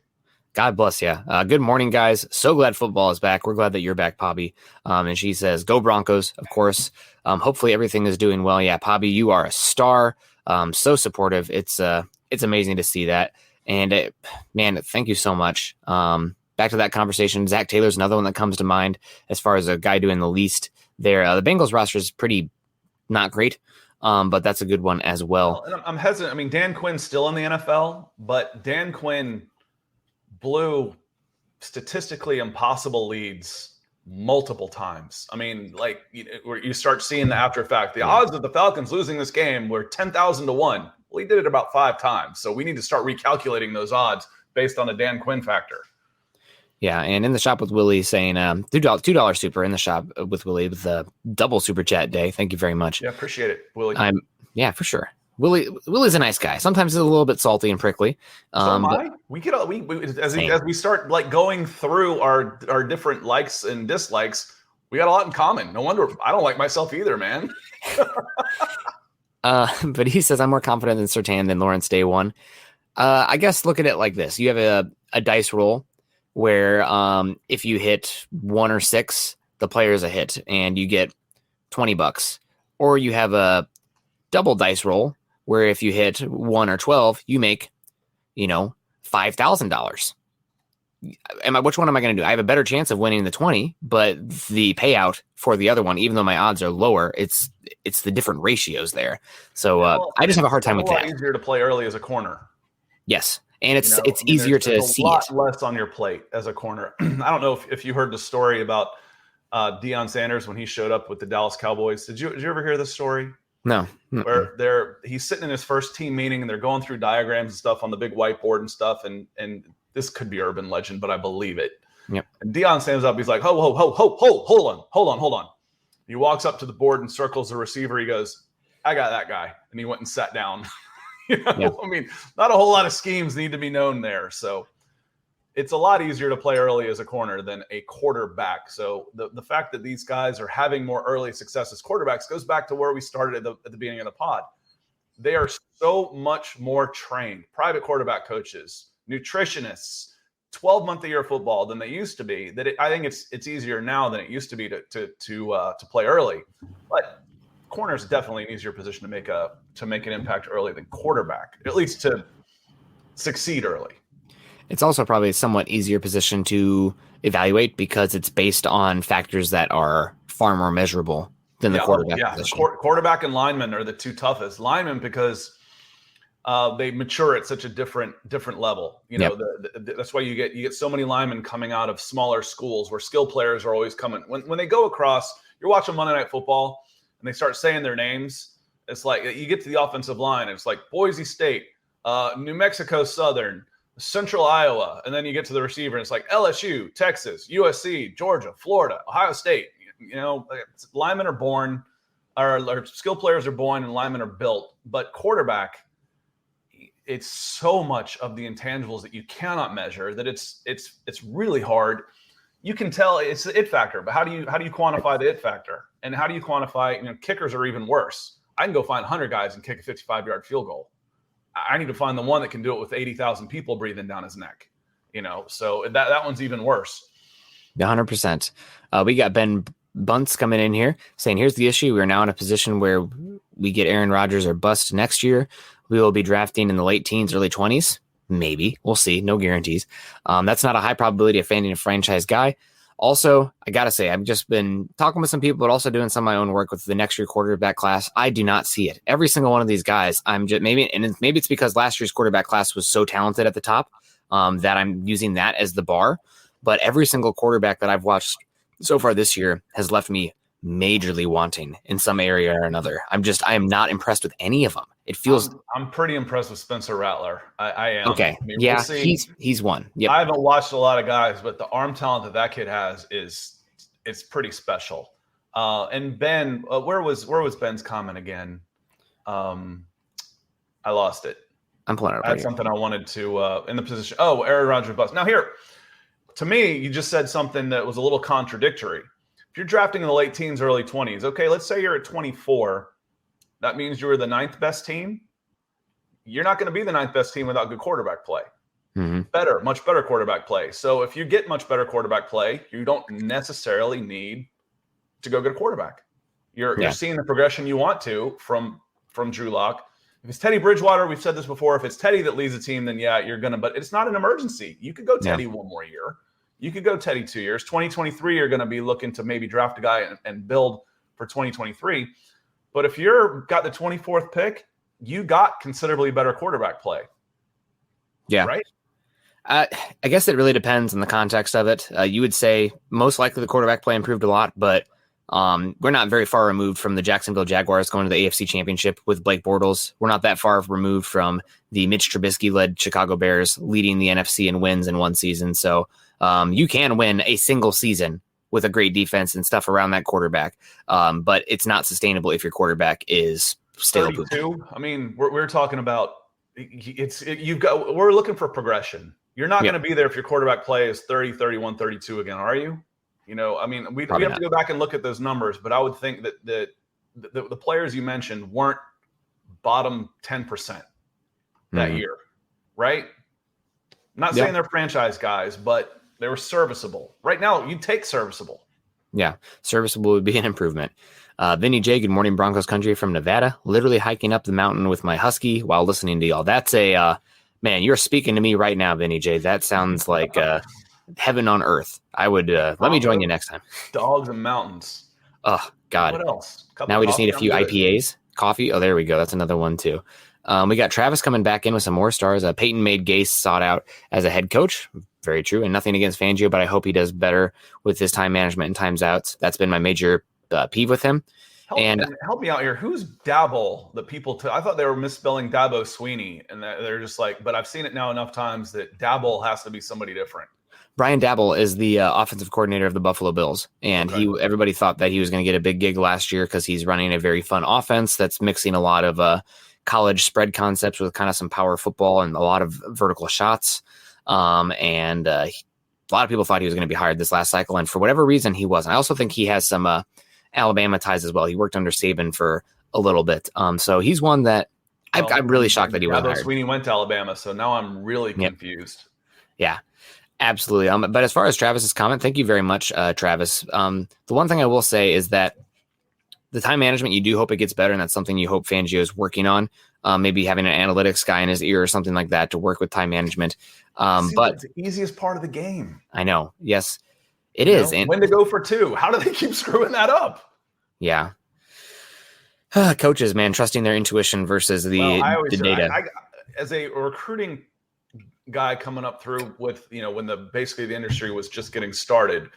God bless you. Good morning, guys. So glad football is back. We're glad that you're back, Pobby. And she says, go Broncos, of course. Hopefully everything is doing well. Yeah, Pobby, you are a star. So supportive. It's amazing to see that. And man, thank you so much. Back to that conversation. Zach Taylor's another one that comes to mind as far as a guy doing the least there. The Bengals roster is pretty not great. But that's a good one as well. And I'm hesitant. I mean, Dan Quinn's still in the NFL, but Dan Quinn blew statistically impossible leads multiple times. I mean, like, where you start seeing the after effect. The odds of the Falcons losing this game were 10,000 to 1. Well, he did it about 5 times. So we need to start recalculating those odds based on a Dan Quinn factor. Yeah, and in the shop with Willie saying $2 super in the shop with Willie with the double super chat day. Thank you very much. Yeah, appreciate it, Willie. Yeah, for sure. Willie's a nice guy. Sometimes he's a little bit salty and prickly. So am I. As we start like going through our different likes and dislikes, we got a lot in common. No wonder I don't like myself either, man. But he says I'm more confident in Surtain than Lawrence day one. I guess look at it like this: you have a dice roll where if you hit 1 or 6, the player is a hit, and you get $20. Or you have a double dice roll where if you hit 1 or 12, you make, $5,000. Which one am I going to do? I have a better chance of winning the 20, but the payout for the other one, even though my odds are lower, it's the different ratios there. So I just have a hard time with that. It's easier to play early as a corner. Yes, and it's easier to see it. A lot less on your plate as a corner. I don't know if you heard the story about Dion Sanders when he showed up with the Dallas Cowboys. Did you ever hear this story? No. Where he's sitting in his first team meeting and they're going through diagrams and stuff on the big whiteboard and stuff, and this could be urban legend, but I believe it. Yep. And Dion stands up. He's like, hold on. He walks up to the board and circles the receiver. He goes, I got that guy. And he went and sat down. Yep. I mean, not a whole lot of schemes need to be known there. So it's a lot easier to play early as a corner than a quarterback. So the fact that these guys are having more early success as quarterbacks goes back to where we started at the beginning of the pod. They are so much more trained. Private quarterback coaches, nutritionists, 12-month-a-year football than they used to be. I think it's easier now than it used to be to play early. But corner is definitely an easier position to make an impact early than quarterback, at least to succeed early. It's also probably a somewhat easier position to evaluate because it's based on factors that are far more measurable than the quarterback position. Quarterback and linemen are the two toughest. Linemen because they mature at such a different level. That's why you get so many linemen coming out of smaller schools where skill players are always coming. When they go across, you're watching Monday Night Football and they start saying their names. It's like you get to the offensive line. And it's like Boise State, New Mexico Southern, Central Iowa, and then you get to the receiver and it's like LSU, Texas, USC, Georgia, Florida, Ohio State. Linemen are born, or skill players are born, and linemen are built. But quarterback, it's so much of the intangibles that you cannot measure that it's really hard. You can tell it's the it factor, but how do you quantify the it factor? And how do you quantify? Kickers are even worse. I can go find 100 guys and kick a 55-yard field goal. I need to find the one that can do it with 80,000 people breathing down his neck, so that one's even worse. 100%. We got Ben Bunce coming in here saying, here's the issue. We're now in a position where we get Aaron Rodgers or bust next year. We will be drafting in the late teens, early 20s. Maybe. We'll see. No guarantees. That's not a high probability of finding a franchise guy. Also, I got to say, I've just been talking with some people, but also doing some of my own work with the next year quarterback class. I do not see it. Every single one of these guys, maybe it's because last year's quarterback class was so talented at the top that I'm using that as the bar. But every single quarterback that I've watched so far this year has left me majorly wanting in some area or another. I am not impressed with any of them. It feels. I'm pretty impressed with Spencer Rattler. I am. Okay. We'll he's one. Yep. I haven't watched a lot of guys, but the arm talent that kid has it's pretty special. And Ben, where was Ben's comment again? I lost it. I'm pulling it up. I had something I wanted to in the position. Oh, Aaron Rodgers bust. Now here, to me, you just said something that was a little contradictory. If you're drafting in the late teens, early 20s, okay, let's say you're at 24. That means you were the 9th best team. You're not going to be the 9th best team without good quarterback play. Mm-hmm. Much better quarterback play. So if you get much better quarterback play, you don't necessarily need to go get a quarterback. You're seeing the progression you want to from Drew Lock. If it's Teddy Bridgewater, we've said this before, if it's Teddy that leads the team, then you're going to, but it's not an emergency. You could go Teddy one more year. You could go Teddy 2 years. 2023, you're going to be looking to maybe draft a guy and build for 2023. But if you're got the 24th pick, you got considerably better quarterback play. Yeah. Right? I guess it really depends on the context of it. You would say most likely the quarterback play improved a lot, but we're not very far removed from the Jacksonville Jaguars going to the AFC Championship with Blake Bortles. We're not that far removed from the Mitch Trubisky-led Chicago Bears leading the NFC in wins in one season. So you can win a single season with a great defense and stuff around that quarterback. But it's not sustainable if your quarterback is stale poop. 32. I mean, we're talking about we're looking for progression. You're not going to be there if your quarterback play is 30, 31, 32 again, are you? I mean, we have to go back and look at those numbers, but I would think that the players you mentioned weren't bottom 10% that year, right? I'm not saying they're franchise guys, but they were serviceable. Right now, you take serviceable. Yeah, serviceable would be an improvement. Vinny J, good morning, Broncos country from Nevada. Literally hiking up the mountain with my husky while listening to y'all. That's man, you're speaking to me right now, Vinny J. That sounds like heaven on earth. I would let me join you next time. Dogs and mountains. Oh, God. What else? Now we just need a few IPAs. Coffee. Oh, there we go. That's another one, too. We got Travis coming back in with some more stars. Peyton made Gase sought out as a head coach. Very true. And nothing against Fangio, but I hope he does better with his time management and times outs. That's been my major peeve with him. Help me out here. Who's Dabble? The people I thought they were misspelling Dabo Sweeney, and they're just like, but I've seen it now enough times that Dabble has to be somebody different. Brian Dabble is the offensive coordinator of the Buffalo Bills, and everybody thought that he was going to get a big gig last year because he's running a very fun offense that's mixing a lot of college spread concepts with kind of some power football and a lot of vertical shots. A lot of people thought he was going to be hired this last cycle, and for whatever reason, he wasn't. I also think he has some Alabama ties as well. He worked under Saban for a little bit. So he's one that I'm really shocked that he wasn't hired. Sweeney went to Alabama, so now I'm really confused. Yeah, absolutely. But as far as Travis's comment, thank you very much, Travis. The one thing I will say is that the time management, you do hope it gets better, and that's something you hope Fangio is working on. Maybe having an analytics guy in his ear or something like that to work with time management. But it's the easiest part of the game. I know. Yes, it is. And when to go for two? How do they keep screwing that up? Yeah. Coaches, man, trusting their intuition versus the data. As a recruiting guy coming up through with, when basically the industry was just getting started,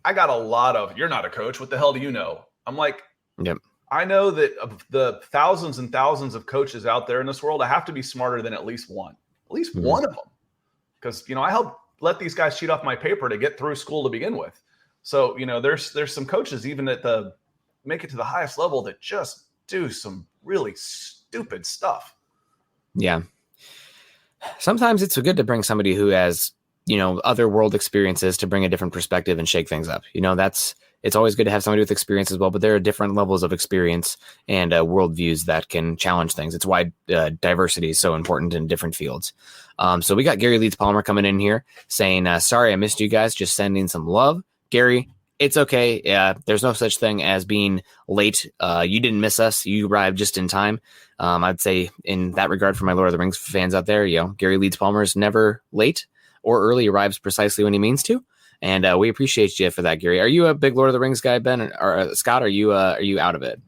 I got a lot of, you're not a coach. What the hell do you know? I'm like, yep. I know that of the thousands and thousands of coaches out there in this world, I have to be smarter than at least one of them. Because, I helped let these guys cheat off my paper to get through school to begin with. So, there's some coaches even at make it to the highest level that just do some really stupid stuff. Yeah. Sometimes it's good to bring somebody who has, other world experiences to bring a different perspective and shake things up. It's always good to have somebody with experience as well, but there are different levels of experience and worldviews that can challenge things. It's why diversity is so important in different fields. So we got Gary Leeds Palmer coming in here saying, sorry, I missed you guys. Just sending some love. Gary, it's okay. There's no such thing as being late. You didn't miss us. You arrived just in time. I'd say in that regard for my Lord of the Rings fans out there, Gary Leeds Palmer is never late or early, arrives precisely when he means to. And we appreciate you for that, Gary. Are you a big Lord of the Rings guy, Ben, or Scott? Are you out of it?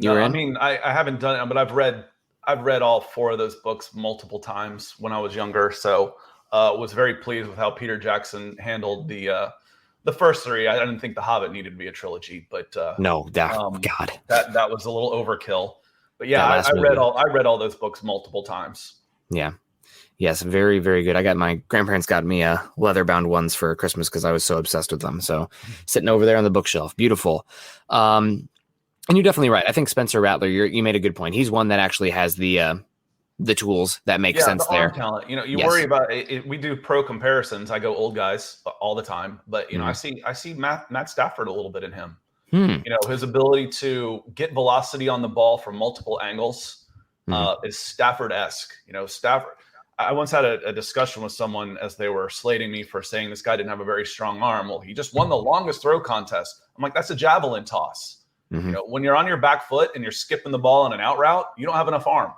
I mean, I haven't done it, but I've read all four of those books multiple times when I was younger. So was very pleased with how Peter Jackson handled the first three. I didn't think The Hobbit needed to be a trilogy, but no, God, that was a little overkill. But yeah, I read all those books multiple times. Yeah. Yes, very, very good. My grandparents got me leather-bound ones for Christmas because I was so obsessed with them. So sitting over there on the bookshelf, beautiful. And you're definitely right. I think Spencer Rattler, you made a good point. He's one that actually has the tools that make sense there. Talent. You worry about it. We do pro comparisons. I go old guys all the time, but I see Matt Stafford a little bit in him. His ability to get velocity on the ball from multiple angles is Stafford-esque. Stafford. I once had a discussion with someone as they were slating me for saying this guy didn't have a very strong arm. Well, he just won the longest throw contest. I'm like, that's a javelin toss. When you're on your back foot and you're skipping the ball on an out route, you don't have enough arm.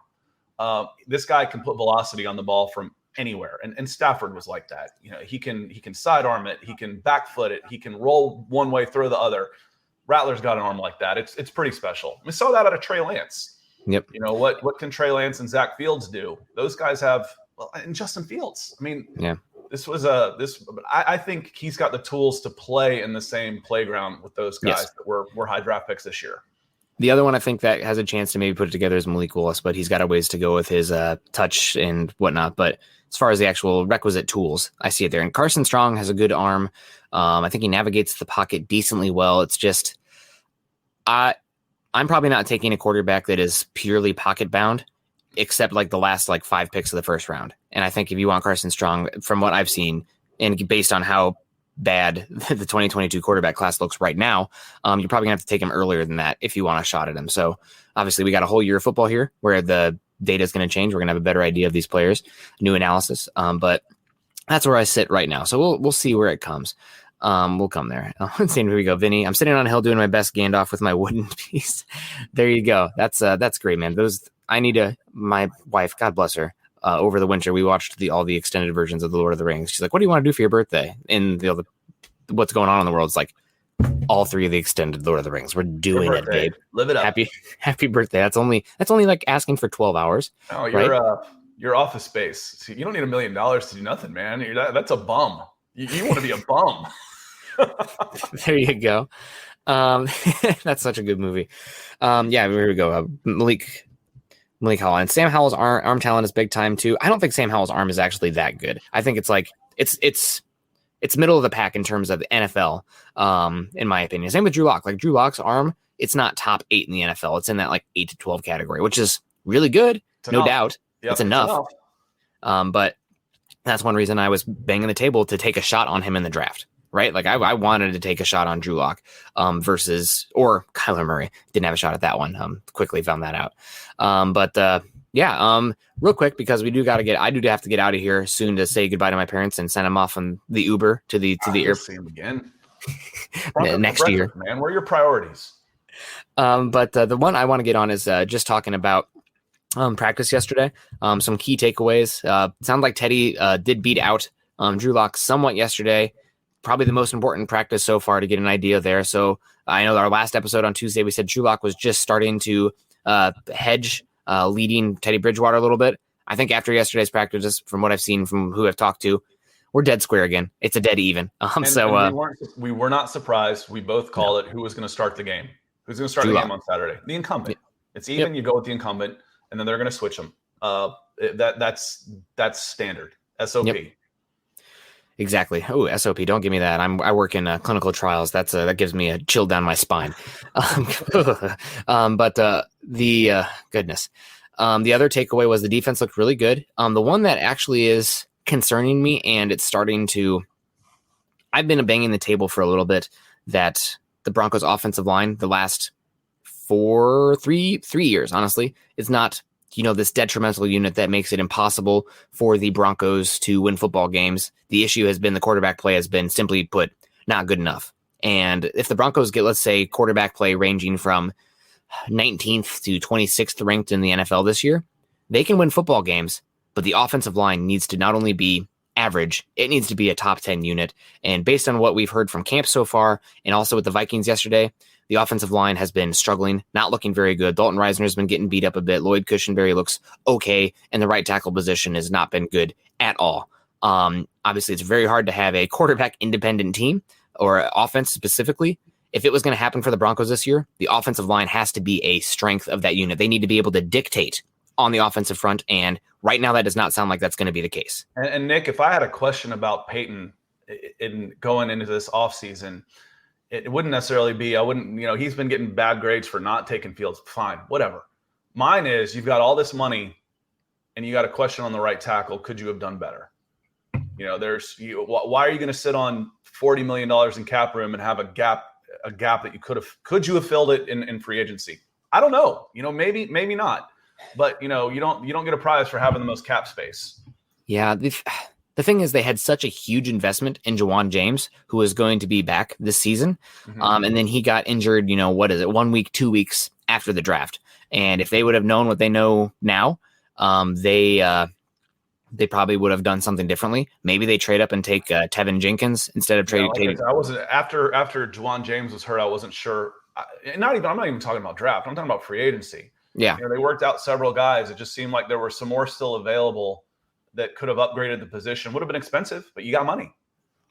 This guy can put velocity on the ball from anywhere. And Stafford was like that. He can sidearm it. He can back foot it. He can roll one way, throw the other. Rattler's got an arm like that. It's pretty special. We saw that out of Trey Lance. Yep. What can Trey Lance and Zach Fields do? Those guys have, and Justin Fields. I mean, yeah. I think he's got the tools to play in the same playground with those guys that were high draft picks this year. The other one I think that has a chance to maybe put it together is Malik Willis, but he's got a ways to go with his touch and whatnot. But as far as the actual requisite tools, I see it there. And Carson Strong has a good arm. I think he navigates the pocket decently well. It's just, I'm I'm probably not taking a quarterback that is purely pocket bound, except like the last like 5 picks of the first round. And I think if you want Carson Strong, from what I've seen, and based on how bad the 2022 quarterback class looks right now, you're probably gonna have to take him earlier than that if you want a shot at him. So obviously we got a whole year of football here where the data is going to change. We're going to have a better idea of these players, new analysis. But that's where I sit right now. So we'll see where it comes. We'll come there. Here we go, Vinny. I'm sitting on a hill doing my best Gandalf with my wooden piece. There you go. That's great, man. My wife, God bless her. Over the winter, we watched all the extended versions of the Lord of the Rings. She's like, "What do you want to do for your birthday?" And what's going on in the world? It's like all 3 of the extended Lord of the Rings. We're doing it, babe. Live it up. Happy birthday. That's only like asking for 12 hours. Oh, right? Your office space. See, you don't need $1 million to do nothing, man. That's a bum. You want to be a bum. There you go. That's such a good movie. Here we go. Malik Howell. And Sam Howell's arm talent is big time too. I don't think Sam Howell's arm is actually that good. I think it's like it's middle of the pack in terms of the NFL, in my opinion. Same with Drew Lock. Like Drew Lock's arm, it's not top 8 in the NFL. It's in that like 8 to 12 category, which is really good, no doubt. Yep, it's enough. But that's one reason I was banging the table to take a shot on him in the draft. Right? Like I wanted to take a shot on Drew Lock versus Kyler Murray. Didn't have a shot at that one. Quickly found that out. Real quick, because I do have to get out of here soon to say goodbye to my parents and send them off on the Uber to the airport. See them again next year. Man, what are your priorities? The one I want to get on is just talking about practice yesterday. Some key takeaways. Sounds like Teddy did beat out Drew Lock somewhat yesterday. Probably the most important practice so far to get an idea there. So I know our last episode on Tuesday, we said Drew Lock was just starting to hedge, leading Teddy Bridgewater a little bit. I think after yesterday's practice, just from what I've seen from who I've talked to, we're dead square again. It's a dead even. We were not surprised. We both called it who was going to start the game. Who's going to start the game on Saturday? The incumbent. Yeah. It's even. Yep. You go with the incumbent, and then they're going to switch them. That's standard. SOP. Yep. Exactly. Oh, SOP. Don't give me that. I work in clinical trials. That gives me a chill down my spine. Goodness. The other takeaway was the defense looked really good. The one that actually is concerning me, and it's starting to, I've been banging the table for a little bit that the Broncos offensive line, the last 3 years, honestly, is not, this detrimental unit that makes it impossible for the Broncos to win football games. The issue has been the quarterback play has been, simply put, not good enough. And if the Broncos get, let's say, quarterback play ranging from 19th to 26th ranked in the NFL this year, they can win football games, but the offensive line needs to not only be average, it needs to be a top 10 unit. And based on what we've heard from camp so far, and also with the Vikings yesterday, the offensive line has been struggling, not looking very good. Dalton Reisner has been getting beat up a bit. Lloyd Cushenberry looks okay, and the right tackle position has not been good at all. Obviously, it's very hard to have a quarterback-independent team, or offense specifically. If it was going to happen for the Broncos this year, the offensive line has to be a strength of that unit. They need to be able to dictate on the offensive front, and right now that does not sound like that's going to be the case. And Nick, if I had a question about Paton in going into this offseason, it wouldn't necessarily be, he's been getting bad grades for not taking Fields. Fine, whatever. Mine is, you've got all this money and you got a question on the right tackle. Could you have done better? Why are you going to sit on $40 million in cap room and have a gap that could you have filled it in free agency? I don't know. Maybe not. But you don't get a prize for having the most cap space. Yeah. The thing is, they had such a huge investment in Jawan James, who is going to be back this season. Mm-hmm. And then he got injured, 1 week, 2 weeks after the draft. And if they would have known what they know now, they probably would have done something differently. Maybe they trade up and take Tevin Jenkins instead of trading. I wasn't after Jawan James was hurt. I wasn't sure. I'm not even talking about draft. I'm talking about free agency. Yeah. They worked out several guys. It just seemed like there were some more still available that could have upgraded the position. Would have been expensive, but you got money.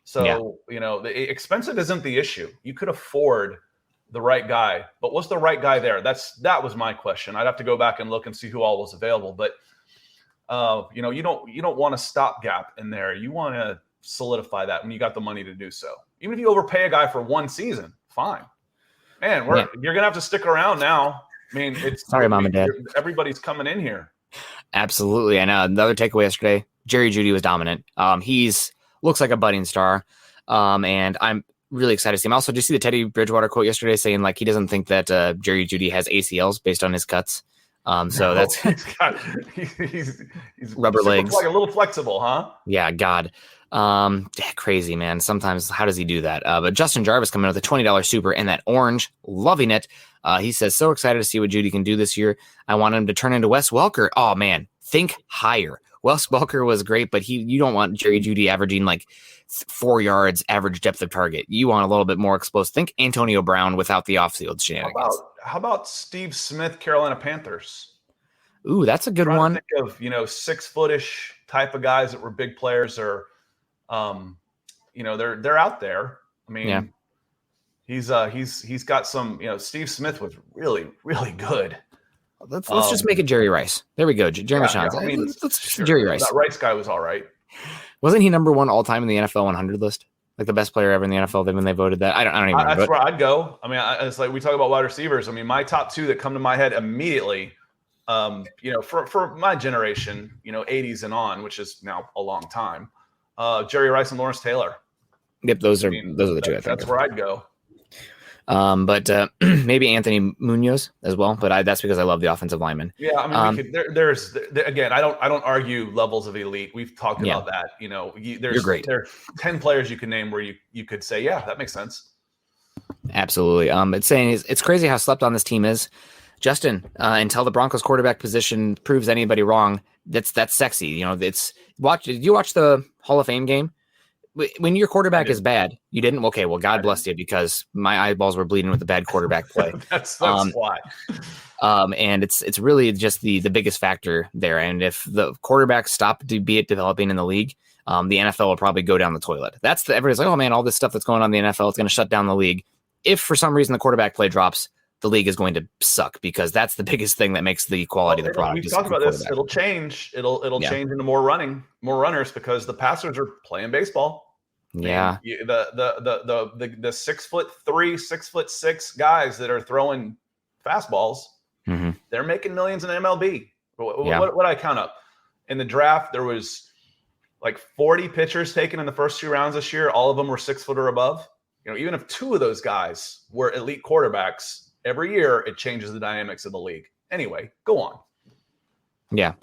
So, the expensive isn't the issue. You could afford the right guy, but was the right guy there? That was my question. I'd have to go back and look and see who all was available. But, you don't want a stopgap in there. You want to solidify that when you got the money to do so. Even if you overpay a guy for one season, fine. Man, you're gonna have to stick around now. I mean, sorry, Mom and Dad. Everybody's coming in here. Absolutely. And another takeaway yesterday, Jerry Jeudy was dominant. He's looks like a budding star. And I'm really excited to see him. Also, did you see the Teddy Bridgewater quote yesterday saying like he doesn't think that Jerry Jeudy has ACLs based on his cuts? So that's he's rubber legs, like a little flexible, huh? Yeah, God. Crazy, man. Sometimes how does he do that? But Justin Jarvis coming with a $20 super and that orange, loving it. He says, so excited to see what Jeudy can do this year. I want him to turn into Wes Welker. Oh man, think higher. Wes Welker was great, but you don't want Jerry Jeudy averaging like 4 yards average depth of target. You want a little bit more explosive. Think Antonio Brown without the off-field shenanigans. How about Steve Smith, Carolina Panthers? Ooh, that's a good one. Think of 6-footish type of guys that were big players, or they're out there. I mean, yeah. He's got some. Steve Smith was really, really good. Let's just make it Jerry Rice. There we go, Jeremy Shines. I mean, sure. Jerry Rice. That Rice guy was all right. Wasn't he number 1 all time in the NFL 100 list? Like the best player ever in the NFL when they voted that? I don't even remember. That's where I'd go. I mean, it's like we talk about wide receivers. I mean, my top 2 that come to my head immediately, for my generation, 80s and on, which is now a long time, Jerry Rice and Lawrence Taylor. Yep, those are the 2 I think. That's where I'd go. But maybe Anthony Munoz as well. But that's because I love the offensive lineman. Yeah, I mean, there's again, I don't argue levels of elite. We've talked about that. You're great. There are 10 players you can name where you could say, yeah, that makes sense. Absolutely. It's saying it's crazy how slept on this team is. Justin, until the Broncos quarterback position proves anybody wrong, that's sexy. Did you watch the Hall of Fame game? When your quarterback is bad, you didn't. Okay, well, God bless you, because my eyeballs were bleeding with the bad quarterback play. that's why. And it's really just the biggest factor there. And if the quarterbacks stop developing in the league, the NFL will probably go down the toilet. Everybody's like, oh man, all this stuff that's going on in the NFL, it's going to shut down the league. If for some reason the quarterback play drops, the league is going to suck, because that's the biggest thing that makes the quality of the product. We've talked about this. It'll change. It'll change into more runners, because the passers are playing baseball. Yeah, the 6'3", 6'6" guys that are throwing fastballs, they're making millions in MLB. What I count up in the draft, there was like 40 pitchers taken in the first 2 rounds this year. All of them were 6 foot or above. Even if 2 of those guys were elite quarterbacks, every year it changes the dynamics of the league. Anyway, go on. Yeah.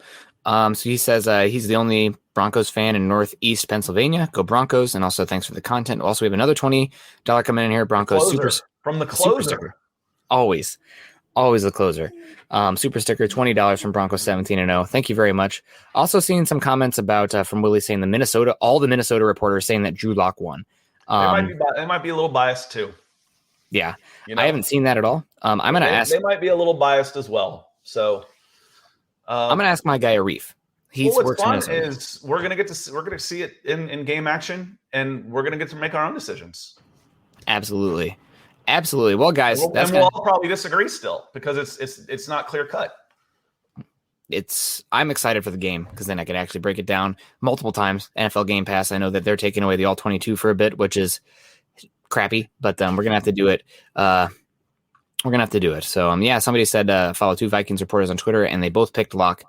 So he says he's the only Broncos fan in Northeast Pennsylvania. Go Broncos. And also thanks for the content. Also, we have another $20 coming in here. Broncos from the closer. Super sticker. Always the closer. Super sticker, $20 from Broncos 17-0. Thank you very much. Also seeing some comments about from Willie saying all the Minnesota reporters saying that Drew Lock won. They might be a little biased too. Yeah. I haven't seen that at all. I'm going to ask. They might be a little biased as well. So I'm going to ask my guy Arif. What's fun is we're going to see it in game action, and we're going to get to make our own decisions. Absolutely. Well, guys, we'll all probably disagree still, because it's not clear cut. I'm excited for the game, because then I can actually break it down multiple times. NFL Game Pass. I know that they're taking away the all 22 for a bit, which is crappy, but we're going to have to do it. So, somebody said follow 2 Vikings reporters on Twitter, and they both picked Lock.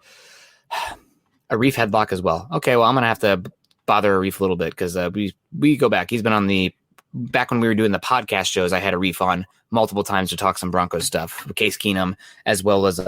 Arif had Lock as well. Okay, well, I'm going to have to bother Arif a little bit, because we go back. He's been back when we were doing the podcast shows, I had Arif on multiple times to talk some Broncos stuff, Case Keenum, as well as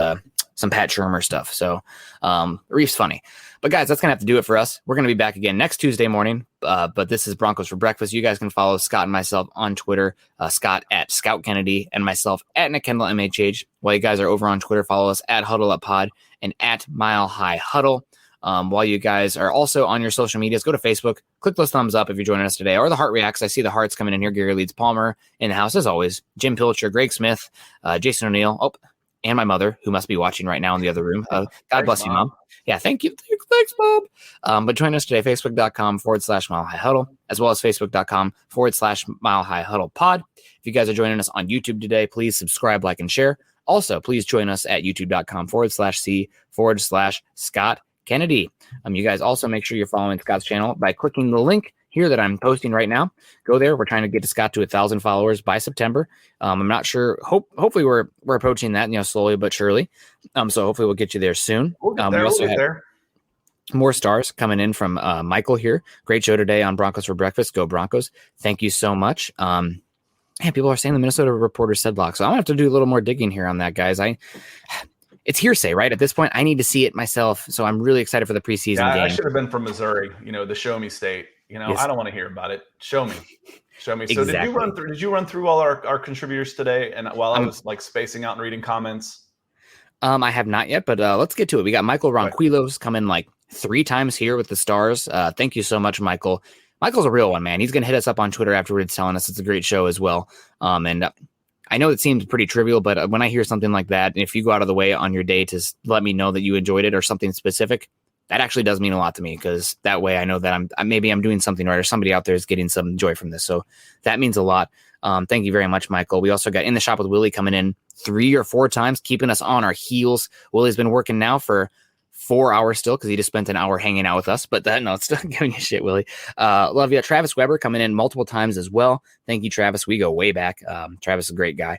some Pat Shurmur stuff. So Arif's funny. But guys, that's going to have to do it for us. We're going to be back again next Tuesday morning. But this is Broncos for Breakfast. You guys can follow Scott and myself on Twitter, Scott at Scout Kennedy, and myself at Nick Kendell MHH. While you guys are over on Twitter, follow us at Huddle Up Pod and at Mile High Huddle. While you guys are also on your social medias, go to Facebook, click those thumbs up if you're joining us today, or the heart reacts. I see the hearts coming in here. Gary Leeds Palmer in the house, as always. Jim Pilcher, Greg Smith, Jason O'Neill, and my mother, who must be watching right now in the other room. God bless you, Mom. Yeah, thank you. Thanks, Bob. But join us today, facebook.com/Mile High Huddle, as well as facebook.com/Mile High Huddle Pod. If you guys are joining us on YouTube today, please subscribe, like, and share. Also, please join us at youtube.com/C/Scott Kennedy. You guys also make sure you're following Scott's channel by clicking the link here that I'm posting right now. Go there. We're trying to get to Scott to 1,000 followers by September. I'm not sure. Hopefully we're approaching that, slowly but surely. So hopefully we'll get you there soon. We'll get there. We also we'll get have there. more stars coming in from Michael here. Great show today on Broncos for Breakfast. Go Broncos. Thank you so much. People are saying the Minnesota Reporter said block. So I'm going to have to do a little more digging here on that, guys. It's hearsay, right? At this point, I need to see it myself. So I'm really excited for the preseason game. I should have been from Missouri, the show me state. Yes. I don't want to hear about it. Show me. So exactly. Did you run through all our contributors today? And while I was spacing out and reading comments? I have not yet, but let's get to it. We got Michael Ronquilos coming 3 times here with the stars. Thank you so much, Michael. Michael's a real one, man. He's going to hit us up on Twitter afterwards telling us it's a great show as well. And I know it seems pretty trivial, but when I hear something like that, and if you go out of the way on your day to let me know that you enjoyed it or something specific, that actually does mean a lot to me, because that way I know that I'm doing something right, or somebody out there is getting some joy from this. So that means a lot. Thank you very much, Michael. We also got In the Shop with Willie coming in 3 or 4 times, keeping us on our heels. Willie's been working now for 4 hours still, because he just spent an hour hanging out with us, but it's still giving you shit, Willie. Love you. Travis Weber coming in multiple times as well. Thank you, Travis. We go way back. Travis is a great guy.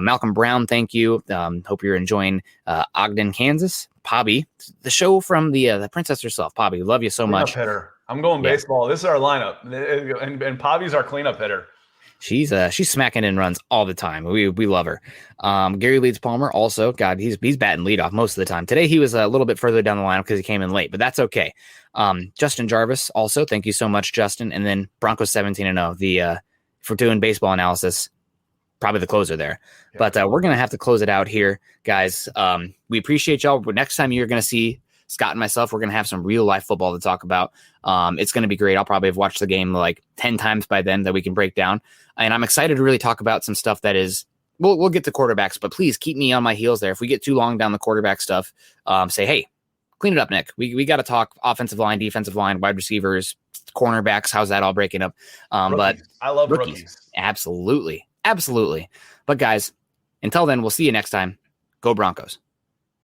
Malcolm Brown, thank you. Hope you're enjoying Ogden, Kansas. Pobby, the show from the princess herself. Pobby, love you so much. Hitter. I'm going baseball. This is our lineup, and Pobby's our cleanup hitter. She's smacking in runs all the time. We love her. Gary Leeds Palmer also, God, he's batting leadoff most of the time. Today he was a little bit further down the line because he came in late, but that's okay. Justin Jarvis also, thank you so much, Justin. And then Broncos 17-0. If we're doing baseball analysis, probably the closer there. Yeah. But we're gonna have to close it out here, guys. We appreciate y'all. Next time you're gonna see Scott and myself, we're going to have some real life football to talk about. It's going to be great. I'll probably have watched the game 10 times by then that we can break down. And I'm excited to really talk about some stuff that is, we'll get to quarterbacks, but please keep me on my heels there. If we get too long down the quarterback stuff, say, hey, clean it up, Nick. We got to talk offensive line, defensive line, wide receivers, cornerbacks. How's that all breaking up? But I love rookies. Absolutely. Absolutely. But guys, until then, we'll see you next time. Go Broncos.